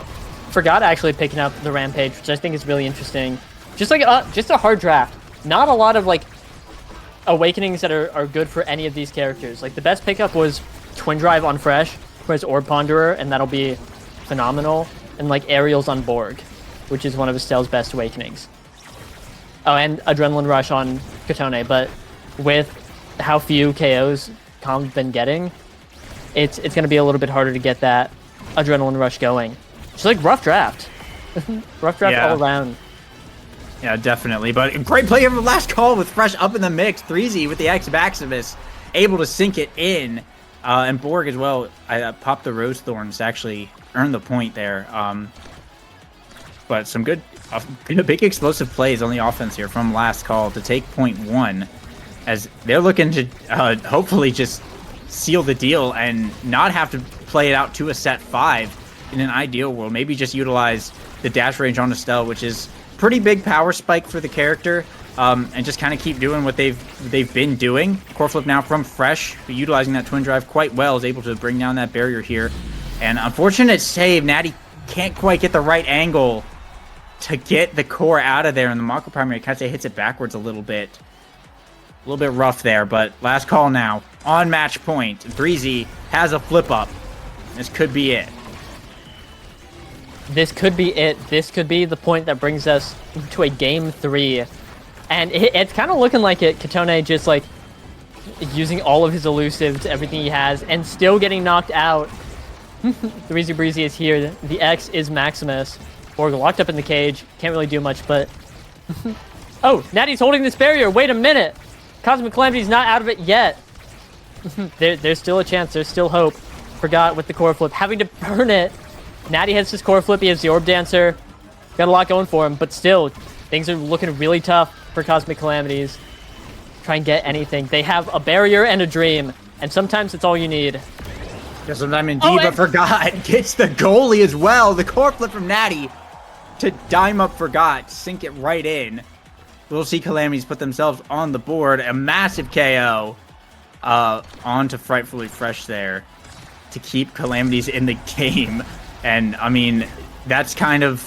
Forgot actually picking up the Rampage, which I think is really interesting. Just like just a hard draft. Not a lot of, like, Awakenings that are good for any of these characters. Like, the best pickup was Twin Drive on Fresh for his Orb Ponderer, and that'll be phenomenal. And, like, Aerials on Borg, which is one of Estelle's best Awakenings. Oh, and Adrenaline Rush on Katone, but with how few KOs Com's been getting, it's going to be a little bit harder to get that Adrenaline Rush going. It's like rough draft. Rough draft all around. Yeah, definitely. But great play over the last call with Fresh up in the mix. 3Z with the X Maximus, able to sink it in. And Borg as well. I popped the Rose Thorns to actually earn the point there. But some good, big explosive plays on the offense here from last call to take point 1. As they're looking to hopefully just seal the deal and not have to play it out to a set 5 in an ideal world. Maybe just utilize the dash range on Estelle, which is pretty big power spike for the character, and just kind of keep doing what they've been doing. Core flip now from Fresh, but utilizing that twin drive quite well, is able to bring down that barrier here. And unfortunate save, Nattty can't quite get the right angle to get the core out of there, and the Mako primary kind of hits it backwards a little bit. A little bit rough there, but last call now on match point. 3Z has a flip up. This could be it. This could be it. This could be the point that brings us to a game 3. And it's kind of looking like it. Katone just, like, using all of his elusives, everything he has, and still getting knocked out. 3Z Breezy is here. The X is Maximus. Borg locked up in the cage. Can't really do much, but... Oh, Natty's holding this barrier. Wait a minute. Cosmic Calamity's not out of it yet. There's still a chance. There's still hope. Forgot with the core flip. Having to burn it. Natty has his core flip. He has the Orb Dancer. Got a lot going for him, but still, things are looking really tough for Cosmic Calamities. Try and get anything. They have a barrier and a dream, and sometimes it's all you need. Just sometimes indeed, but Forgot gets the goalie as well. The core flip from Nattty to dime up Forgot, sink it right in. We'll see Calamities put themselves on the board. A massive KO onto Frightfully Fresh there to keep Calamities in the game. And I mean, that's kind of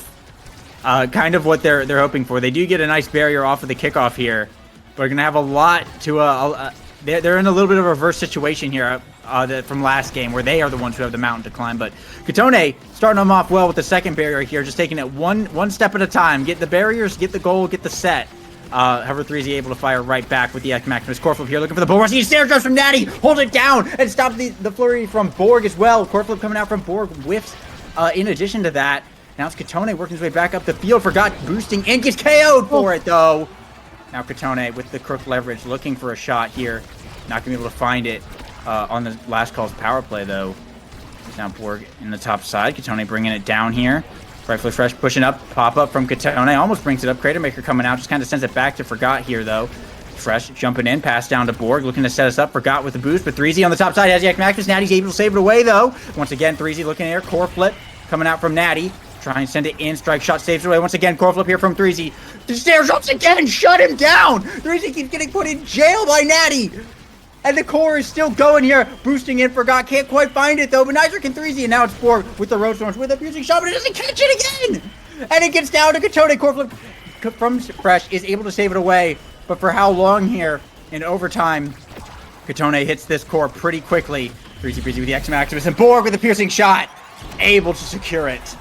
what they're hoping for. They do get a nice barrier off of the kickoff here. We're gonna have a lot to. They're in a little bit of a reverse situation here from last game, where they are the ones who have the mountain to climb. But Katone starting them off well with the second barrier here, just taking it one step at a time. Get the barriers, get the goal, get the set. However, 3Z able to fire right back with the X Maximus core flip here, looking for the bull rush. Stair drops from Nattty, hold it down and stop the flurry from Borg as well. Core flip coming out from Borg, whiffs. In addition to that, now it's Katone working his way back up the field. Forgot boosting in, gets KO'd for it though. Now Katone with the crook leverage, looking for a shot here. Not gonna be able to find it on the last call's power play though. Now Borg in the top side. Katone bringing it down here. Rightfully Fresh pushing up, pop up from Katone, almost brings it up. Crater Maker coming out, just kind of sends it back to Forgot here though. Fresh jumping in, pass down to Borg, looking to set us up. Forgot with the boost, but 3Z on the top side has Yak Maximus. Natty's able to save it away though. Once again, 3Z looking here, core flip coming out from Natty. Trying to send it in, strike shot saves it away. Once again, core flip here from 3Z. The stairs once again, shut him down! 3Z keeps getting put in jail by Natty! And the core is still going here, boosting in Forgot. Can't quite find it though, but nicer can 3Z, and now it's Borg with the Road Storms with a fusing shot, but it doesn't catch it again! And it gets down to Katone. Core flip from Fresh is able to save it away, but for how long here in overtime? Katone hits this core pretty quickly. 3Z Breezy with the X Maximus, and Borg with a piercing shot, able to secure it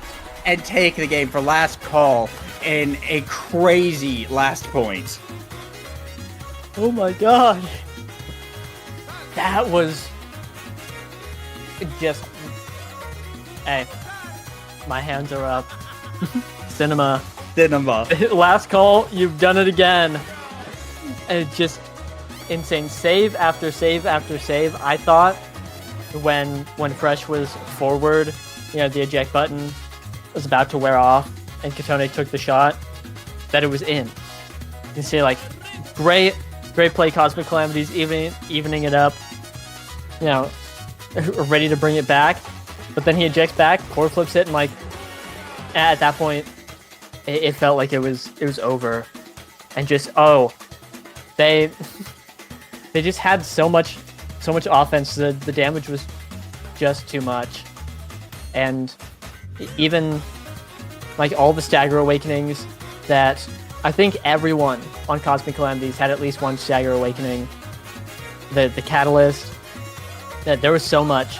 and take the game for last call in a crazy last point. Oh my god. That was just... Hey, my hands are up. Cinema. Last call, you've done it again. And it's just insane. Save after save after save. I thought when Fresh was forward, the eject button was about to wear off and Katone took the shot, that it was in. You see, like, great play, Cosmic Calamities, evening it up, ready to bring it back. But then he ejects back, core flips it, and like, at that point, it felt like it was over. And just, they just had so much offense. The damage was just too much. And even like all the Stagger Awakenings that I think everyone on Cosmic Calamities had at least one Stagger Awakening. The Catalyst, that there was so much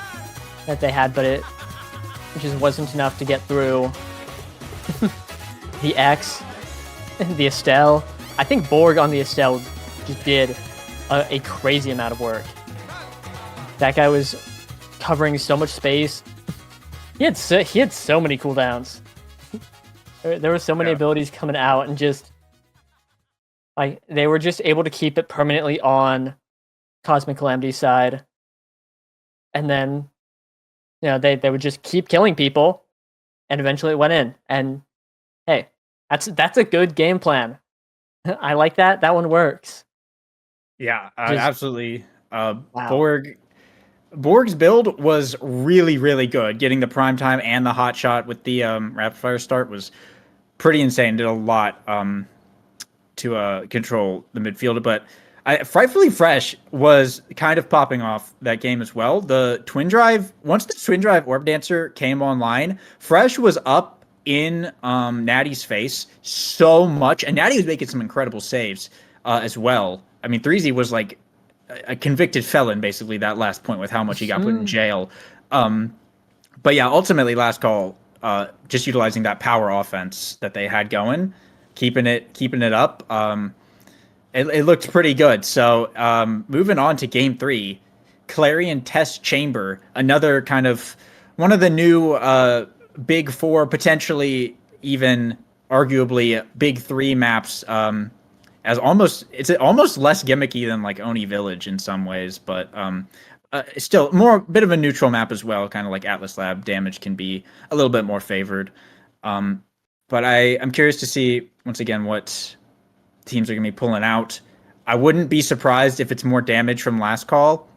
that they had, but it just wasn't enough to get through. The X, the Estelle. I think Borg on the Estelle just did a crazy amount of work. That guy was covering so much space. He had so many cooldowns. There were so many abilities coming out, and just like they were just able to keep it permanently on Cosmic Calamity's side, and then they would just keep killing people, and eventually it went in. And hey, that's a good game plan. I like that. That one works. Yeah, absolutely. Wow. Borg's build was really, really good. Getting the prime time and the hot shot with the rapid fire start was pretty insane. Did a lot to control the midfielder, but Frightfully Fresh was kind of popping off that game as well. The Twin Drive, once the Twin Drive Orb Dancer came online, Fresh was up in Natty's face so much, and Natty was making some incredible saves as well. I mean, 3Z was like a convicted felon, basically, that last point with how much he got put in jail. But yeah, ultimately, last call, just utilizing that power offense that they had going, keeping it up. It looked pretty good. So moving on to game 3, Clarion Test Chamber, another kind of one of the new big 4, potentially even arguably big 3 maps. It's almost less gimmicky than like Oni Village in some ways, but still more bit of a neutral map as well. Kind of like Atlas Lab, damage can be a little bit more favored. But I'm curious to see once again what teams are going to be pulling out. I wouldn't be surprised if it's more damage from last call.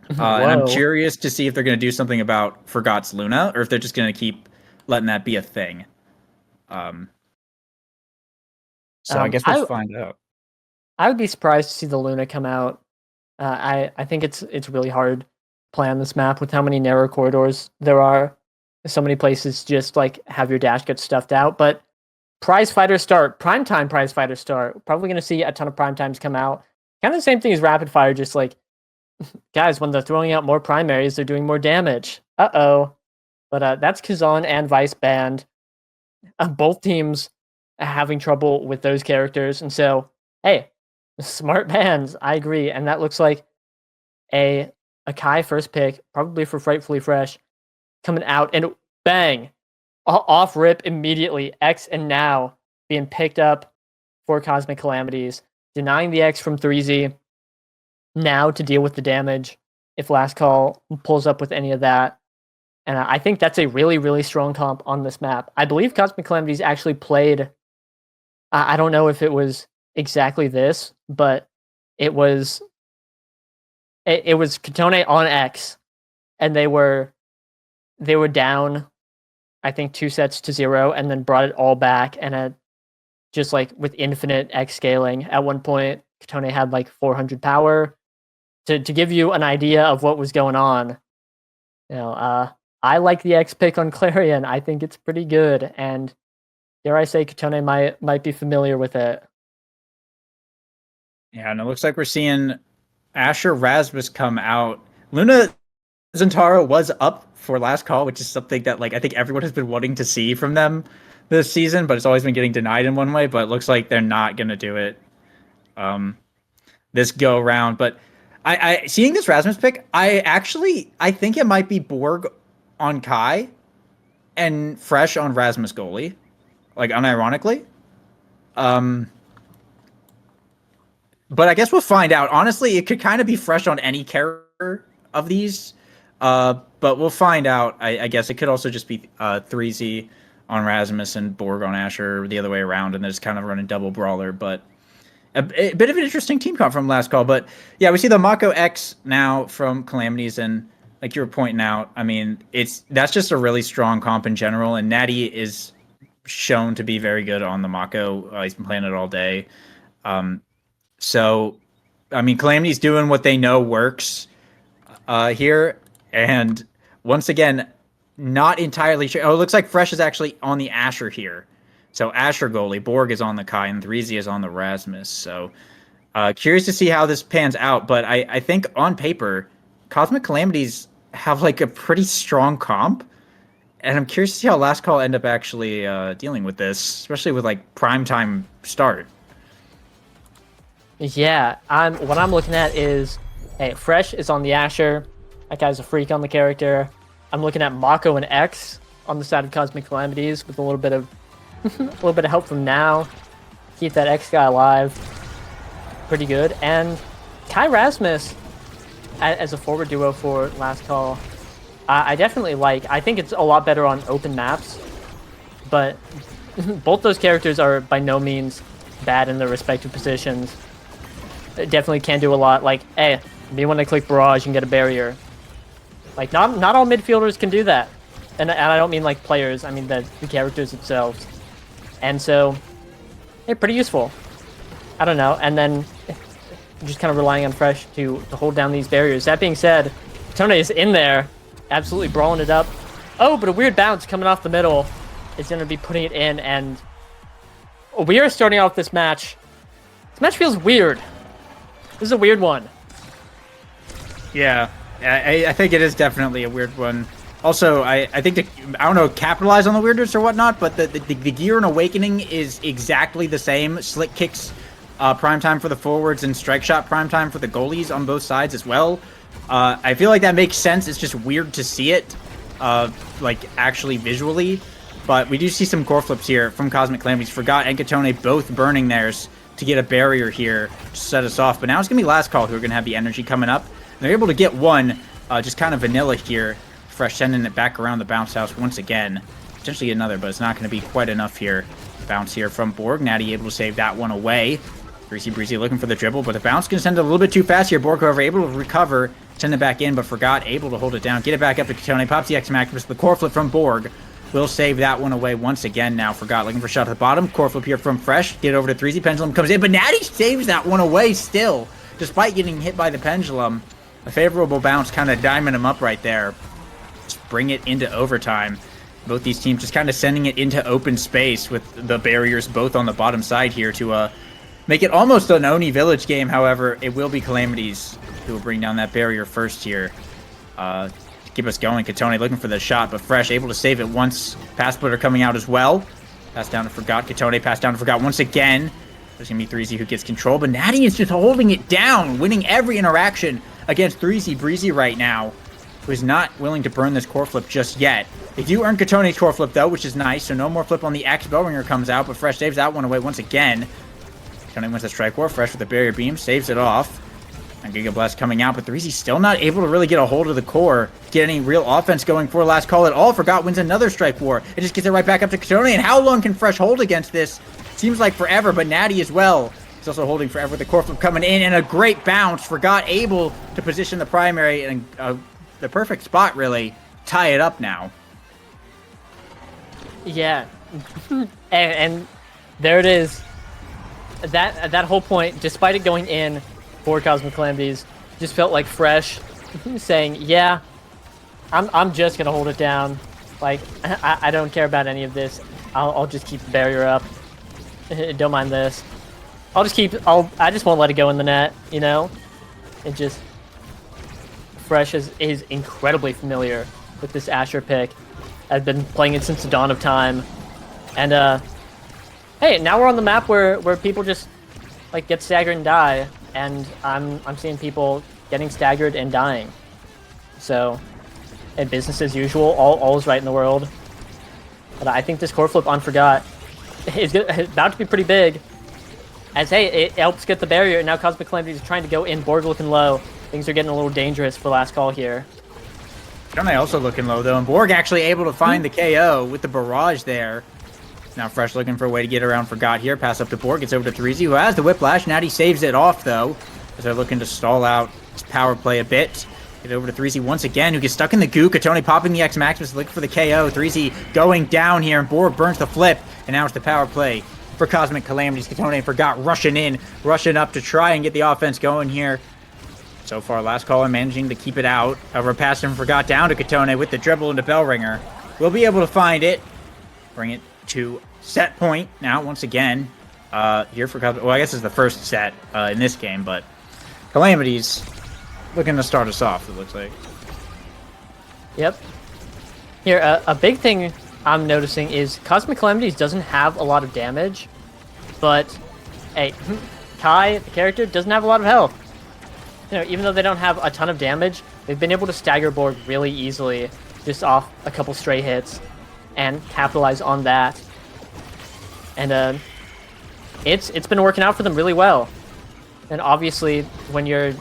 And I'm curious to see if they're going to do something about Forgot's Luna, or if they're just going to keep letting that be a thing. So I guess we'll find out. I would be surprised to see the Luna come out. I think it's really hard to play on this map with how many narrow corridors there are. So many places just like have your dash get stuffed out. But prize fighter start, primetime prize fighter start. Probably going to see a ton of primetimes come out. Kind of the same thing as rapid fire, just like, guys, when they're throwing out more primaries, they're doing more damage. Uh-oh. But that's Kazan and Vice banned. Both teams having trouble with those characters. And so, hey, smart bans, I agree. And that looks like a Kai first pick, probably for Frightfully Fresh, coming out. And bang! Off rip immediately. X and now being picked up for Cosmic Calamities. Denying the X from 3Z. Now to deal with the damage if last call pulls up with any of that. And I think that's a really, really strong comp on this map. I believe Cosmic Calamities actually played, I don't know if it was exactly this, but it was Katone on X, and they were down, I think 2-0, and then brought it all back, and had just like with infinite X scaling. At one point, Katone had like 400 power. To give you an idea of what was going on, I like the X pick on Clarion. I think it's pretty good, and dare I say, Katone might be familiar with it. Yeah, and it looks like we're seeing Asher Rasmus come out. Luna Zentaro was up for last call, which is something that like I think everyone has been wanting to see from them this season, but it's always been getting denied in one way. But it looks like they're not gonna do it this go round. But I seeing this Rasmus pick, I think it might be Borg on Kai and Fresh on Rasmus goalie, like unironically. But I guess we'll find out. Honestly, it could kind of be Fresh on any character of these. But we'll find out. I guess it could also just be 3Z on Rasmus and Borg on Asher, the other way around, and then just kind of running double brawler. But a bit of an interesting team comp from last call. But yeah, we see the Mako X now from Calamities, and like you were pointing out, I mean, that's just a really strong comp in general. And Nattty is shown to be very good on the Mako. He's been playing it all day. So, I mean, Calamity's doing what they know works here. And once again, not entirely sure. Oh, it looks like Fresh is actually on the Asher here. So Asher goalie, Borg is on the Kai, and 3Z is on the Rasmus. So curious to see how this pans out. But I think on paper, Cosmic Calamities have like a pretty strong comp. And I'm curious to see how Last Call end up actually dealing with this, especially with like primetime start. Yeah, what I'm looking at is, hey, Fresh is on the Asher. That guy's a freak on the character. I'm looking at Mako and X on the side of Cosmic Calamities with a little bit of help from Now. Keep that X guy alive. Pretty good. And Kai Rasmus as a forward duo for Last Call, I definitely like. I think it's a lot better on open maps, but both those characters are by no means bad in their respective positions. Definitely can do a lot. Like, hey, me when I click barrage and get a barrier. Like, not all midfielders can do that, and I don't mean like players. I mean the characters themselves. And so, hey, pretty useful. I don't know. And then just kind of relying on Fresh to hold down these barriers. That being said, Tone is in there, absolutely brawling it up. Oh, but a weird bounce coming off the middle is going to be putting it in, and we are starting off this match. This match feels weird. This is a weird one. Yeah, I think it is definitely a weird one. Also, I think I don't know, capitalize on the weirdness or whatnot, but the gear and Awakening is exactly the same. Slick kicks prime time for the forwards and strike shot prime time for the goalies on both sides as well. I feel like that makes sense. It's just weird to see it, like actually visually. But we do see some core flips here from Cosmic Calamities. Forgot and Katone both burning theirs to get a barrier here to set us off. But now it's going to be Last Call who are going to have the energy coming up. And they're able to get one, just kind of vanilla here. Fresh sending it back around the bounce house once again. Potentially another, but it's not going to be quite enough here. Bounce here from Borg. Nattty able to save that one away. Breezy looking for the dribble, but the bounce going to send it a little bit too fast here. Borg, however, able to recover, send it back in, but Forgot able to hold it down. Get it back up to Katone. Pops the X-Max, the core flip from Borg. Will save that one away once again now. Forgot looking for a shot at the bottom. Core flip here from Fresh. Get over to 3Z. Pendulum comes in, but Nattty saves that one away still, despite getting hit by the Pendulum. A favorable bounce kind of diamond him up right there. Just bring it into overtime. Both these teams just kind of sending it into open space with the barriers both on the bottom side here to make it almost an Oni Village game. However, it will be Calamities who will bring down that barrier first here. To keep us going. Katone looking for the shot, but Fresh able to save it once. Pass splitter coming out as well. Pass down to Forgot. Katone pass down to Forgot once again. There's going to be 3Z who gets control, but Nattty is just holding it down, winning every interaction against 3Z Breezy right now, who is not willing to burn this core flip just yet. They do earn Katone's core flip, though, which is nice, so no more flip on the X. Bellringer comes out, but Fresh saves that one away once again. Katone wins the strike war. Fresh with the barrier beam, saves it off. And Giga Blast coming out, but 3Z still not able to really get a hold of the core, get any real offense going for last call at all. Forgot wins another strike war. It just gets it right back up to Katone, and how long can Fresh hold against this? Seems like forever, but Nattty as well. He's also holding forever. The core flip coming in, and a great bounce. Forgot able to position the primary in the perfect spot, really. Tie it up now. Yeah. and there it is. That whole point, despite it going in for Cosmic Calamities, just felt like Fresh saying, yeah, I'm just gonna hold it down. Like, I don't care about any of this. I'll just keep the barrier up. Don't mind this. I just won't let it go in the net, you know? It just... Fresh is incredibly familiar with this Asher pick. I've been playing it since the dawn of time. And, hey, now we're on the map where people just, like, get staggered and die. And I'm seeing people getting staggered and dying. So, and business as usual, all is right in the world. But I think this core flip on Forgot is about to be pretty big. As, hey, it helps get the barrier, and now Cosmic Calamity is trying to go in, Borg looking low. Things are getting a little dangerous for last call here. Katone also looking low, though, and Borg actually able to find the KO with the barrage there. Now Fresh looking for a way to get around Forgot here. Pass up to Borg. Gets over to 3Z, who has the Whiplash. Nattty saves it off, though, as they're looking to stall out his power play a bit. Get over to 3Z once again, who gets stuck in the goo. Katone popping the X Maximus, looking for the KO. 3Z going down here, and Borg burns the flip. And now it's the power play for Cosmic Calamities. Katone and Forgot rushing up to try and get the offense going here. So far, last caller managing to keep it out. However, pass from Forgot down to Katone with the dribble into Bellringer. We'll be able to find it. Bring it to set point now once again. Here for Cosmic. Well, I guess it's the first set in this game, but Calamities looking to start us off, it looks like. Yep. Here, a big thing I'm noticing is Cosmic Calamities doesn't have a lot of damage, but hey, Kai, the character, doesn't have a lot of health. You know, even though they don't have a ton of damage, they've been able to stagger Borg really easily, just off a couple stray hits, and capitalize on that. And it's been working out for them really well. And obviously, when you're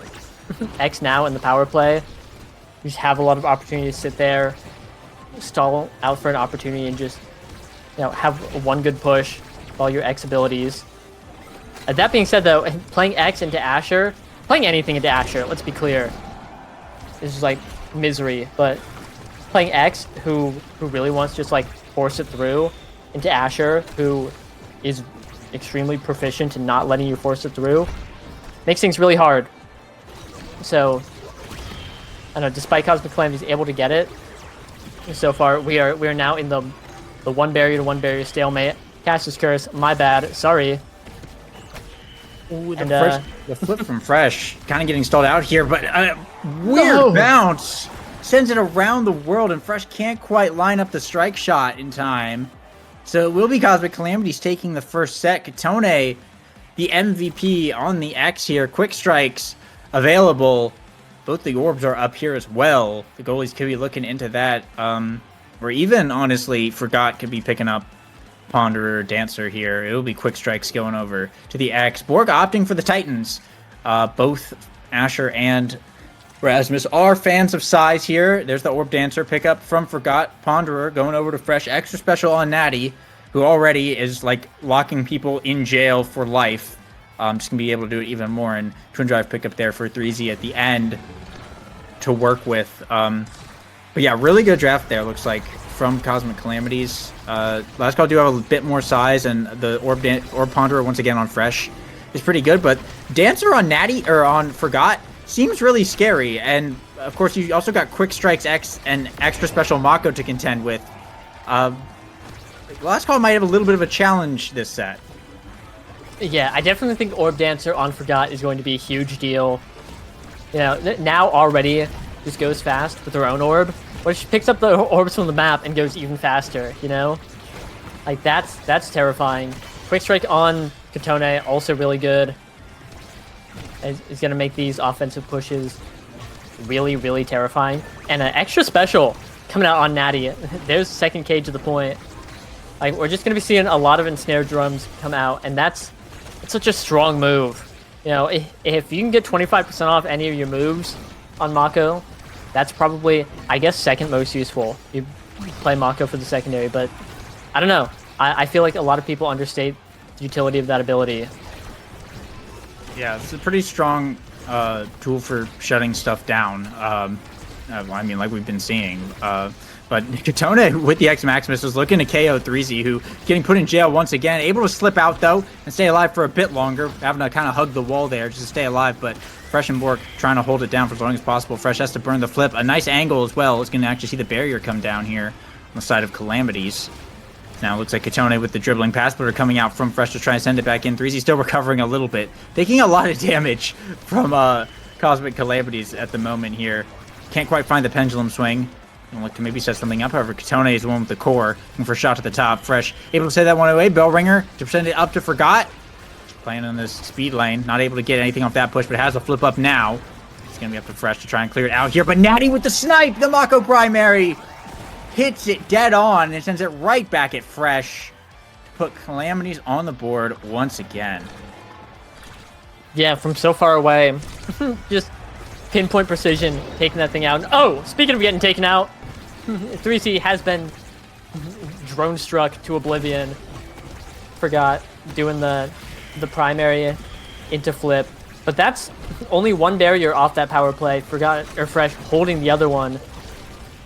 X now in the power play, you just have a lot of opportunity to sit there, stall out for an opportunity, and just, you know, have one good push with all your X abilities. That being said, though, playing X into Asher, playing anything into Asher, let's be clear, is just like misery. But playing X, who really wants to just like force it through, into Asher, who is extremely proficient in not letting you force it through, makes things really hard. So, I don't know, despite Cosmic Calamity able to get it, so far we are now in the one barrier to one barrier stalemate. Caster's Curse, my bad, sorry. Ooh, the flip from Fresh, kind of getting stalled out here, but weird bounce sends it around the world, and Fresh can't quite line up the strike shot in time. So it will be Cosmic Calamities taking the first set. Katone, the MVP on the X here. Quick strikes available. Both the orbs are up here as well. The goalies could be looking into that. Or even, honestly, Forgot could be picking up Ponderer, Dancer here. It'll be quick strikes going over to the X. Borg opting for the Titans. Both Asher and Rasmus are fans of size here. There's the Orb Dancer pickup from Forgot. Ponderer going over to Fresh. Extra special on Nattty, who already is like locking people in jail for life. Just gonna be able to do it even more. And Twin Drive pickup there for 3Z at the end to work with. But yeah, really good draft there, looks like, from Cosmic Calamities. Last call do have a bit more size, and the Orb Ponderer once again on Fresh is pretty good. But Dancer on Nattty, or on Forgot, seems really scary. And of course, you also got Quick Strikes X and extra special Mako to contend with. Last call might have a little bit of a challenge this set. Yeah, I definitely think Orb Dancer on Forgot is going to be a huge deal. You know, now already just goes fast with her own orb, but she picks up the orbs from the map and goes even faster, you know? Like, that's terrifying. Quick Strike on Katone, also really good. Is going to make these offensive pushes really, really terrifying. And an extra special coming out on Nattty. There's the second cage to the point. Like, we're just going to be seeing a lot of ensnare drums come out, and that's such a strong move. You know, if you can get 25% off any of your moves on Mako, that's probably, I guess, second most useful. You play Mako for the secondary, but I don't know. I feel like a lot of people understate the utility of that ability. Yeah, it's a pretty strong tool for shutting stuff down. I mean, like we've been seeing. But Katone with the X Maximus is looking to KO 3Z, who getting put in jail once again. Able to slip out, though, and stay alive for a bit longer. Having to kind of hug the wall there just to stay alive. But Fresh and Bork trying to hold it down for as long as possible. Fresh has to burn the flip. A nice angle as well. It's going to actually see the barrier come down here on the side of Calamities. Now it looks like Katone with the dribbling pass splitter coming out from Fresh to try and send it back in. 3Z still recovering a little bit. Taking a lot of damage from Cosmic Calamities at the moment here. Can't quite find the pendulum swing. Gonna look to maybe set something up. However, Katone is the one with the core. Looking for a shot to the top. Fresh able to send that one away. Bell Ringer to send it up to Forgot. Playing on this speed lane. Not able to get anything off that push, but has a flip up now. It's going to be up to Fresh to try and clear it out here. But Nattty with the snipe. The Mako primary hits it dead on and sends it right back at Fresh to put Calamities on the board once again. Yeah, from so far away. Just pinpoint precision, taking that thing out. Oh, speaking of getting taken out, 3C has been drone struck to oblivion. Forgot doing the primary into flip, but that's only one barrier off that power play. Forgot or Fresh holding the other one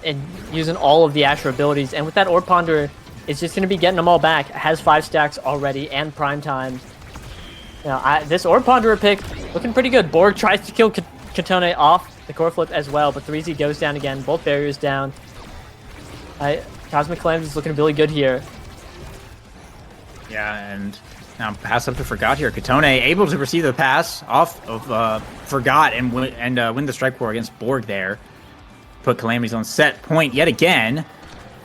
and using all of the Asher abilities. And with that Orb Ponder, it's just going to be getting them all back. It has 5 stacks already and prime time. Now, this Orb Ponderer pick looking pretty good. Borg tries to kill Katone off the core flip as well, but 3Z goes down again. Both barriers down. Cosmic Calamity is looking really good here. Yeah, and now pass up to Forgot here. Katone able to receive the pass off of Forgot and win the strike war against Borg there. Put Calamities on set point yet again.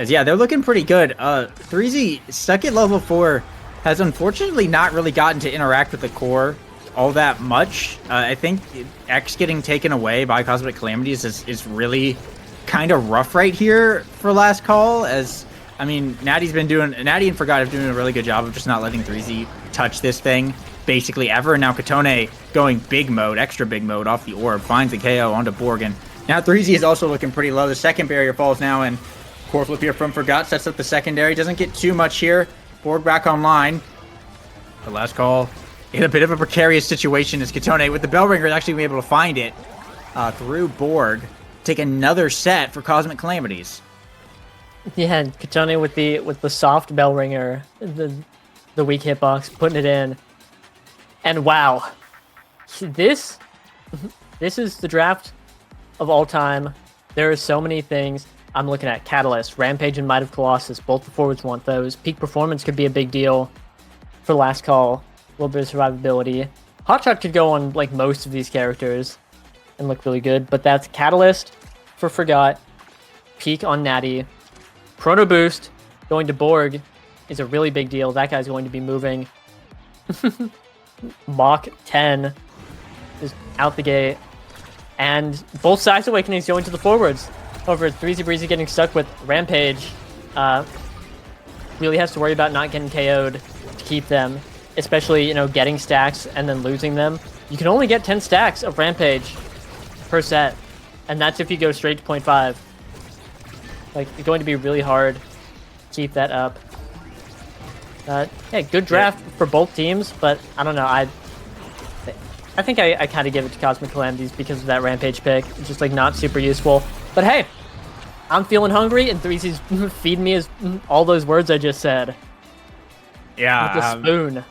As yeah, they're looking pretty good. 3Z stuck at level 4 has unfortunately not really gotten to interact with the core all that much. I think X getting taken away by Cosmic Calamities is really kind of rough right here for last call. As I mean, Natty and Forgot have doing a really good job of just not letting 3Z touch this thing basically ever. And now Katone going big mode, extra big mode off the orb, finds the KO onto Borg. Now 3Z is also looking pretty low. The second barrier falls now, and core flip here from Forgot sets up the secondary. Doesn't get too much here. Borg back online. The last call in a bit of a precarious situation as Katone with the bell ringer is actually be able to find it through Borg. Take another set for Cosmic Calamities. Yeah, Katone with the soft bell ringer, the weak hitbox, putting it in. And wow. This is the draft of all time. There are so many things. I'm looking at Catalyst, Rampage, and Might of Colossus. Both the forwards want those. Peak Performance could be a big deal for last call. A little bit of survivability. Hotshot could go on like most of these characters and look really good. But that's Catalyst for Forgot. Peak on Nattty. Chrono Boost going to Borg is a really big deal. That guy's going to be moving. Mach 10 is out the gate. And both sides awakenings going to the forwards. Over 3Z Breezy getting stuck with Rampage. Really has to worry about not getting KO'd to keep them. Especially, getting stacks and then losing them. You can only get 10 stacks of Rampage per set. And that's if you go straight to 0.5. Like, it's going to be really hard to keep that up. Yeah, good draft for both teams, but I don't know. I think I kind of give it to Cosmic Calamities because of that Rampage pick. It's just, like, not super useful. But hey, I'm feeling hungry, and 3C's feed me all those words I just said. Yeah. With a spoon.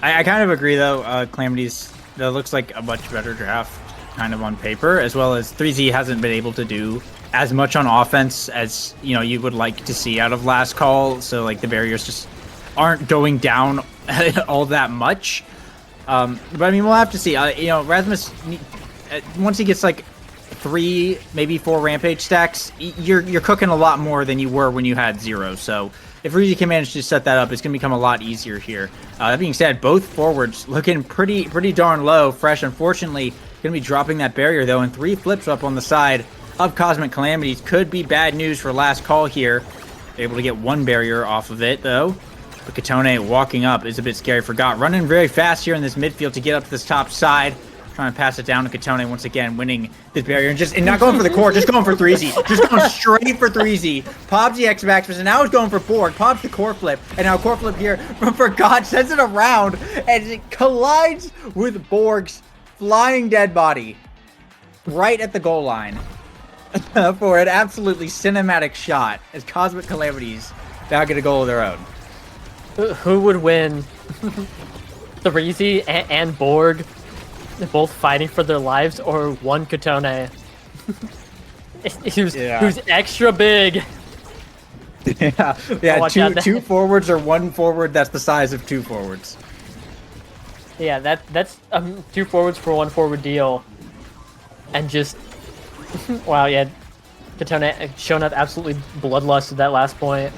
I kind of agree, though. Calamities, that looks like a much better draft kind of on paper, as well as 3Z hasn't been able to do as much on offense as, you would like to see out of last call. So, like, the barriers just aren't going down all that much. But I mean, we'll have to see. Rasmus, once he gets like 3, maybe 4 Rampage stacks, you're cooking a lot more than you were when you had 0. So if Ruzi can manage to set that up, it's going to become a lot easier here. That being said, both forwards looking pretty darn low. Fresh, unfortunately, going to be dropping that barrier though, and 3 flips up on the side of Cosmic Calamities could be bad news for last call here. Able to get 1 barrier off of it though. But Katone walking up is a bit scary. Forgot running very fast here in this midfield to get up to this top side. Trying to pass it down to Katone once again, winning this barrier and not going for the core, just going for 3Z. Just going straight for 3Z. Pops the X-Max, and now he's going for Borg. Pops the core flip, and now core flip here from Forgot sends it around, and it collides with Borg's flying dead body right at the goal line for an absolutely cinematic shot as Cosmic Calamities now get a goal of their own. Who would win? 3Z and Borg? They're both fighting for their lives, or one Katone who's extra big. Yeah, two forwards or one forward that's the size of two forwards. Yeah, that's 2 forwards for 1 forward deal, and just wow, yeah, Katone showing up absolutely bloodlust at that last point,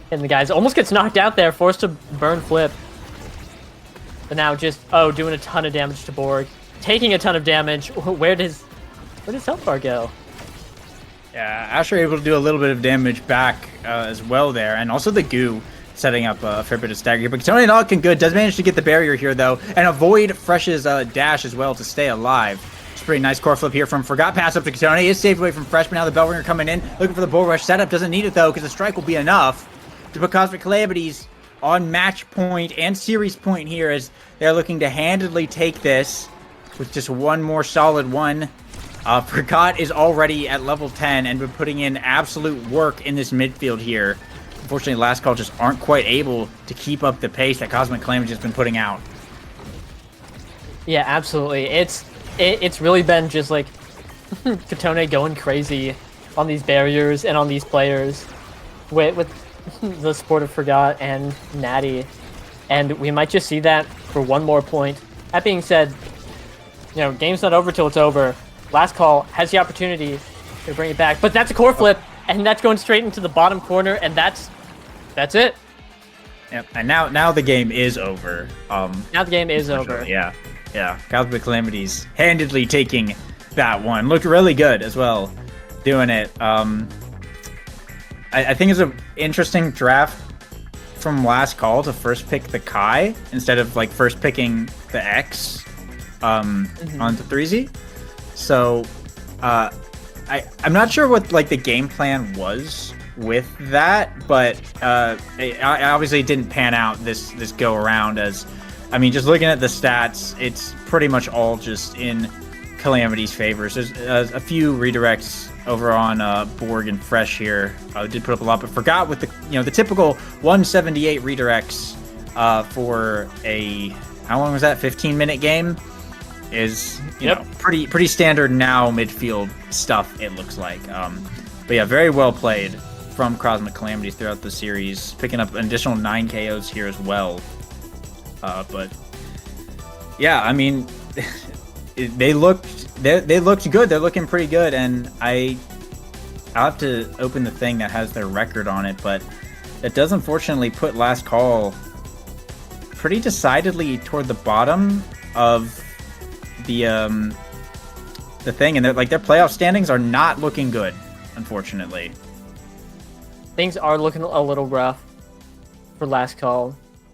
and the guys almost gets knocked out there, forced to burn flip. But now just, doing a ton of damage to Borg. Taking a ton of damage. Where does health bar go? Yeah, Asher able to do a little bit of damage back as well there. And also the goo setting up a fair bit of stagger here. But Tony not looking good. Does manage to get the barrier here, though. And avoid Fresh's dash as well to stay alive. It's a pretty nice core flip here from Forgot. Pass up to Katone. Is saved away from Fresh, but now the Bellringer coming in. Looking for the Bull Rush setup. Doesn't need it, though, because the strike will be enough to put Cosmic Calamities on match point and series point here as they're looking to handedly take this with just one more solid one. Forgot is already at level 10 and been putting in absolute work in this midfield here. Unfortunately, Last Call just aren't quite able to keep up the pace that Cosmic Calamity has been putting out. Yeah, absolutely. It's really been just like Katone going crazy on these barriers and on these players with the Sport of Forgot and Nattty, and we might just see that for one more point. That being said, game's not over till it's over. Last Call has the opportunity to bring it back, but that's a core flip, and that's going straight into the bottom corner, and that's it. Yep, and now the game is over. Now the game is over. Yeah. Cosmic Calamities handedly taking that one. Looked really good as well, doing it. I think it's an interesting draft from Last Call to first pick the Kai instead of first picking the X onto 3Z. So I'm not sure what the game plan was with that, but it obviously didn't pan out this go around. As I mean, just looking at the stats, it's pretty much all just in Calamity's favors. There's a few redirects over on Borg and Fresh here. Did put up a lot, but Forgot with the typical 178 redirects for a, how long was that, 15-minute game is pretty standard now midfield stuff, it looks like. But yeah, very well played from Cosmic Calamities throughout the series, picking up an additional 9 KOs here as well. But yeah, I mean, they looked good. They're looking pretty good, and I'll have to open the thing that has their record on it, but that does unfortunately put Last Call pretty decidedly toward the bottom of the thing, and their playoff standings are not looking good, unfortunately. Things are looking a little rough for Last Call.